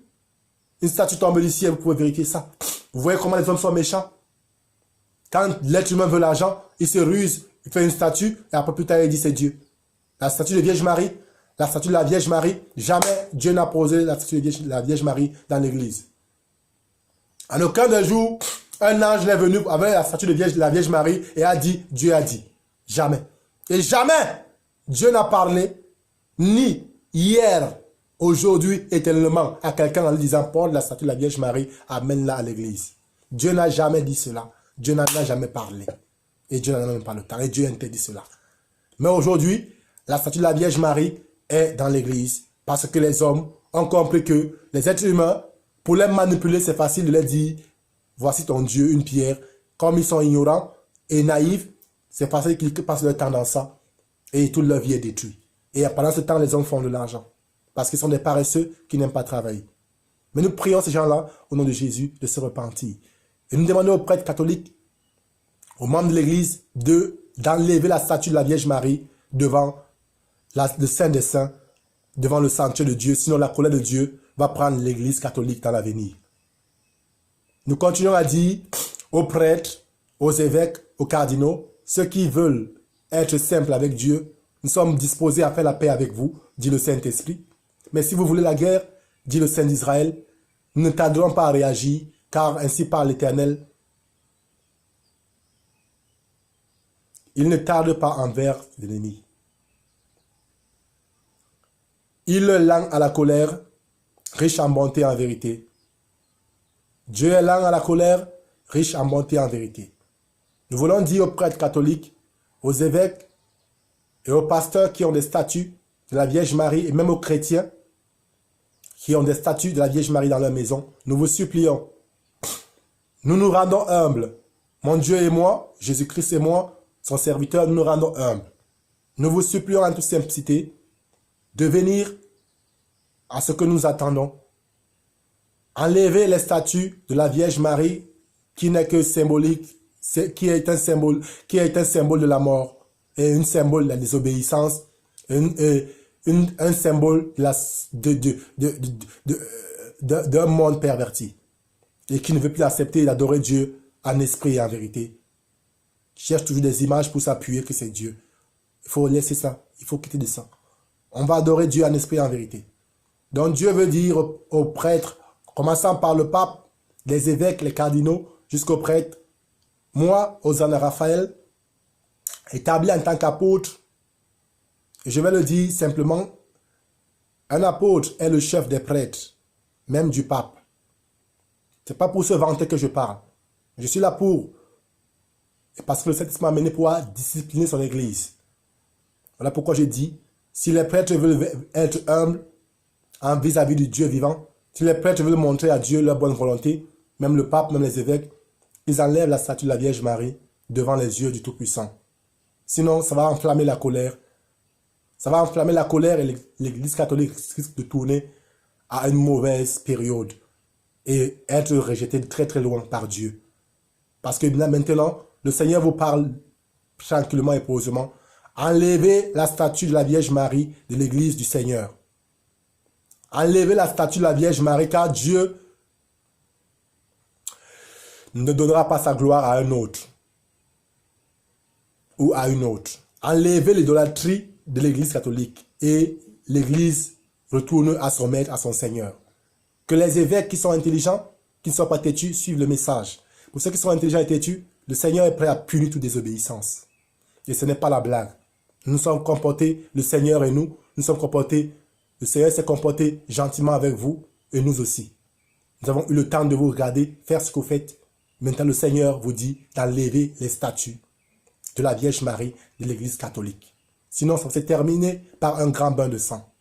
une statue tombe du ciel, vous pouvez vérifier ça. Vous voyez comment les hommes sont méchants? Quand l'être humain veut l'argent, il se ruse, il fait une statue, et après plus tard il dit c'est Dieu. La statue de Vierge Marie, la statue de la Vierge Marie, jamais Dieu n'a posé la statue de la Vierge Marie dans l'église. En aucun des jours, un ange n'est venu avec la statue de la Vierge Marie et a dit, Dieu a dit. Jamais. Et jamais Dieu n'a parlé, ni hier, aujourd'hui, éternellement, à quelqu'un en lui disant, porte la statue de la Vierge Marie, amène-la à l'église. Dieu n'a jamais dit cela. Dieu n'en a jamais parlé. Et Dieu n'en a même pas le temps. Et Dieu interdit cela. Mais aujourd'hui, la statue de la Vierge Marie est dans l'église parce que les hommes ont compris que les êtres humains, pour les manipuler, c'est facile de leur dire, voici ton Dieu, une pierre. Comme ils sont ignorants et naïfs, c'est facile qu'ils passent leur temps dans ça. Et toute leur vie est détruite. Et pendant ce temps, les hommes font de l'argent. Parce qu'ils sont des paresseux qui n'aiment pas travailler. Mais nous prions ces gens-là, au nom de Jésus, de se repentir. Et nous demandons aux prêtres catholiques, aux membres de l'église, d'enlever la statue de la Vierge Marie devant le Saint des Saints, devant le sanctuaire de Dieu. Sinon, la colère de Dieu va prendre l'église catholique dans l'avenir. Nous continuons à dire aux prêtres, aux évêques, aux cardinaux, ceux qui veulent être simples avec Dieu, nous sommes disposés à faire la paix avec vous, dit le Saint-Esprit. Mais si vous voulez la guerre, dit le Saint d'Israël, nous ne tarderons pas à réagir, car ainsi parle l'Éternel. Il ne tarde pas envers l'ennemi. Il est lent à la colère, riche en bonté et en vérité. Dieu est lent à la colère, riche en bonté et en vérité. Nous voulons dire aux prêtres catholiques, aux évêques et aux pasteurs qui ont des statues de la Vierge Marie et même aux chrétiens qui ont des statues de la Vierge Marie dans leur maison, nous vous supplions, nous nous rendons humbles. Mon Dieu et moi, Jésus-Christ et moi, son serviteur, nous nous rendons humbles. Nous vous supplions en toute simplicité de venir à ce que nous attendons. Enlever les statues de la Vierge Marie qui n'est que symbolique, qui est un symbole de la mort et un symbole de la désobéissance, un symbole d'un monde perverti et qui ne veut plus accepter d'adorer Dieu en esprit et en vérité. Qui cherche toujours des images pour s'appuyer que c'est Dieu. Il faut laisser ça, il faut quitter de ça. On va adorer Dieu en esprit et en vérité. Donc Dieu veut dire aux prêtres, commençant par le pape, les évêques, les cardinaux, jusqu'aux prêtres, moi, Hosanna Raphaël, établi en tant qu'apôtre, je vais le dire simplement, un apôtre est le chef des prêtres, même du pape. Ce n'est pas pour se vanter que je parle. Je suis là pour, parce que le Saint-Esprit m'a amené pour discipliner son église. Voilà pourquoi je dis, si les prêtres veulent être humbles vis-à-vis du Dieu vivant, si les prêtres veulent montrer à Dieu leur bonne volonté, même le pape, même les évêques, ils enlèvent la statue de la Vierge Marie devant les yeux du Tout-Puissant. Sinon, ça va enflammer la colère. Ça va enflammer la colère et l'église catholique risque de tourner à une mauvaise période et être rejetée de très très loin par Dieu. Parce que maintenant, le Seigneur vous parle tranquillement et posément. Enlevez la statue de la Vierge Marie de l'église du Seigneur. Enlevez la statue de la Vierge Marie, car Dieu ne donnera pas sa gloire à un autre ou à une autre. Enlevez l'idolâtrie de l'église catholique et l'église retourne à son maître, à son Seigneur. Que les évêques qui sont intelligents, qui ne sont pas têtus, suivent le message. Pour ceux qui sont intelligents et têtus, Le Seigneur est prêt à punir toute désobéissance. Et ce n'est pas la blague. Nous nous sommes comportés, le Seigneur et nous sommes comportés, le Seigneur s'est comporté gentiment avec vous et nous aussi. Nous avons eu le temps de vous regarder, faire ce que vous faites. Maintenant, le Seigneur vous dit d'enlever les statues de la Vierge Marie de l'Église catholique. Sinon, ça s'est terminé par un grand bain de sang.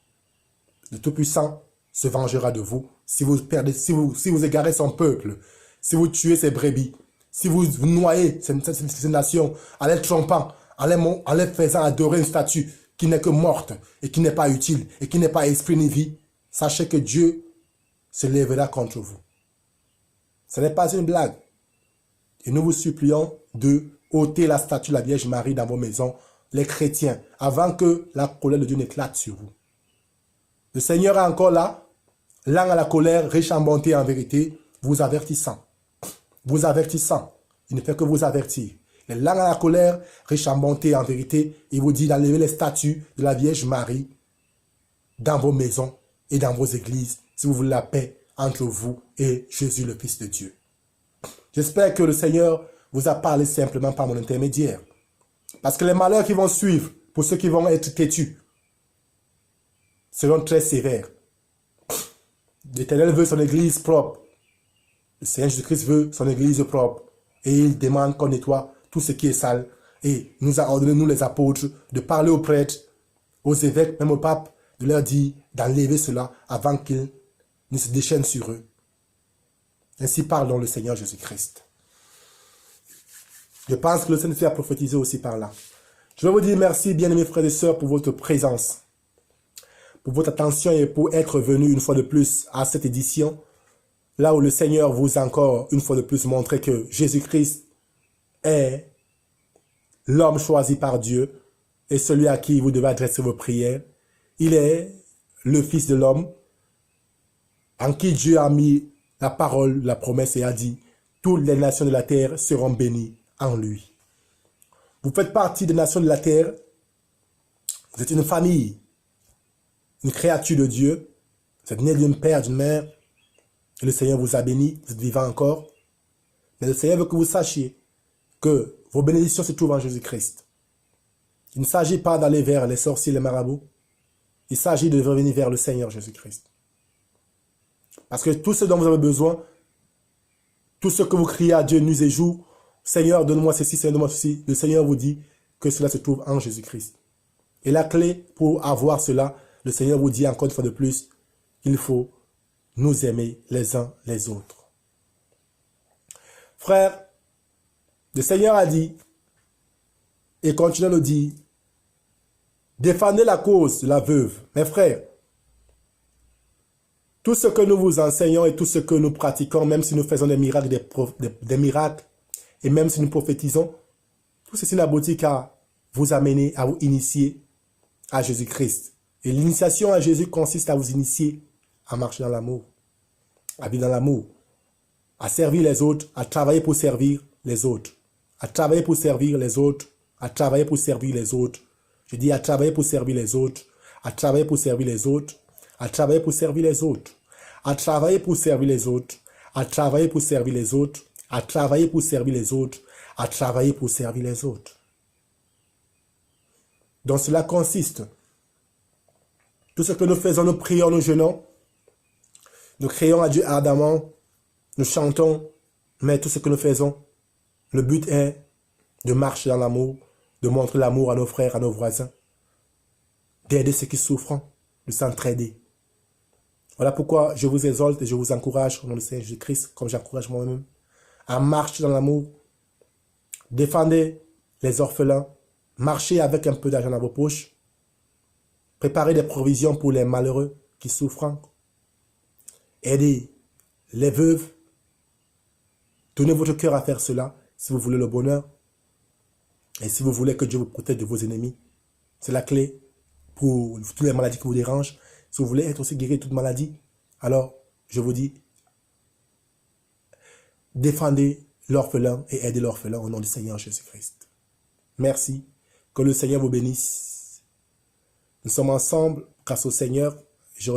Le Tout-Puissant se vengera de vous si vous perdez, si vous égarez son peuple, si vous tuez ses brebis, si vous noyez ces nations en les trompant, en les faisant adorer une statue qui n'est que morte et qui n'est pas utile et qui n'est pas esprit ni vie. Sachez que Dieu se lèvera contre vous. Ce n'est pas une blague. Et nous vous supplions de ôter la statue de la Vierge Marie dans vos maisons, les chrétiens, avant que la colère de Dieu n'éclate sur vous. Le Seigneur est encore là, lent à la colère, riche en bonté et en vérité, vous avertissant. Vous avertissant. Il ne fait que vous avertir. Il est lent à la colère, riche en bonté et en vérité, il vous dit d'enlever les statues de la Vierge Marie dans vos maisons et dans vos églises, si vous voulez la paix entre vous et Jésus, le Fils de Dieu. J'espère que le Seigneur vous a parlé simplement par mon intermédiaire. Parce que les malheurs qui vont suivre, pour ceux qui vont être têtus, seront très sévères. L'Éternel veut son église propre. Le Seigneur Jésus-Christ veut son église propre. Et il demande qu'on nettoie tout ce qui est sale. Et nous a ordonné, nous les apôtres, de parler aux prêtres, aux évêques, même au pape, de leur dire d'enlever cela avant qu'ils ne se déchaînent sur eux. Ainsi parle donc le Seigneur Jésus-Christ. Je pense que le Seigneur a prophétisé aussi par là. Je veux vous dire merci, bien-aimés frères et sœurs, pour votre présence, pour votre attention et pour être venu une fois de plus à cette édition, là où le Seigneur vous a encore une fois de plus montré que Jésus-Christ est l'homme choisi par Dieu et celui à qui vous devez adresser vos prières. Il est le Fils de l'homme en qui Dieu a mis la parole, la promesse et a dit « Toutes les nations de la terre seront bénies en lui ». Vous faites partie des nations de la terre. Vous êtes une famille, une créature de Dieu. Vous êtes né d'un père, d'une mère. Et le Seigneur vous a béni. Vous êtes vivant encore. Mais le Seigneur veut que vous sachiez que vos bénédictions se trouvent en Jésus-Christ. Il ne s'agit pas d'aller vers les sorciers, les marabouts. Il s'agit de revenir vers le Seigneur Jésus-Christ. Parce que tout ce dont vous avez besoin, tout ce que vous criez à Dieu nuit et jour, Seigneur, donne-moi ceci, Seigneur, donne-moi ceci. Le Seigneur vous dit que cela se trouve en Jésus-Christ. Et la clé pour avoir cela, le Seigneur vous dit encore une fois de plus, qu'il faut nous aimer les uns les autres. Frère, le Seigneur a dit, et continue à le dire, défendez la cause de la veuve. Mes frères, tout ce que nous vous enseignons et tout ce que nous pratiquons, même si nous faisons des miracles, des miracles, et même si nous prophétisons, tout ceci n'aboutit qu'à vous amener, à vous initier à Jésus-Christ. Et l'initiation à Jésus consiste à vous initier à marcher dans l'amour, à vivre dans l'amour, à servir les autres, à travailler pour servir les autres, à travailler pour servir les autres, à travailler pour servir les autres. Je dis à travailler pour servir les autres, à travailler pour servir les autres, à travailler pour servir les autres, à travailler pour servir les autres, à travailler pour servir les autres, à travailler pour servir les autres, à travailler pour servir les autres. Donc cela consiste. Tout ce que nous faisons, nous prions, nous jeûnons, nous crions à Dieu ardemment, nous chantons, mais tout ce que nous faisons, le but est de marcher dans l'amour, de montrer l'amour à nos frères, à nos voisins, d'aider ceux qui souffrent, de s'entraider. Voilà pourquoi je vous exalte et je vous encourage au nom du Seigneur Jésus-Christ, comme j'encourage moi-même, à marcher dans l'amour. Défendez les orphelins, marchez avec un peu d'argent dans vos poches, préparez des provisions pour les malheureux qui souffrent, aidez les veuves, donnez votre cœur à faire cela si vous voulez le bonheur et si vous voulez que Dieu vous protège de vos ennemis. C'est la clé pour toutes les maladies qui vous dérangent. Si vous voulez être aussi guéri de toute maladie, alors je vous dis, défendez l'orphelin et aidez l'orphelin au nom du Seigneur Jésus-Christ. Merci. Que le Seigneur vous bénisse. Nous sommes ensemble grâce au Seigneur. Je remercie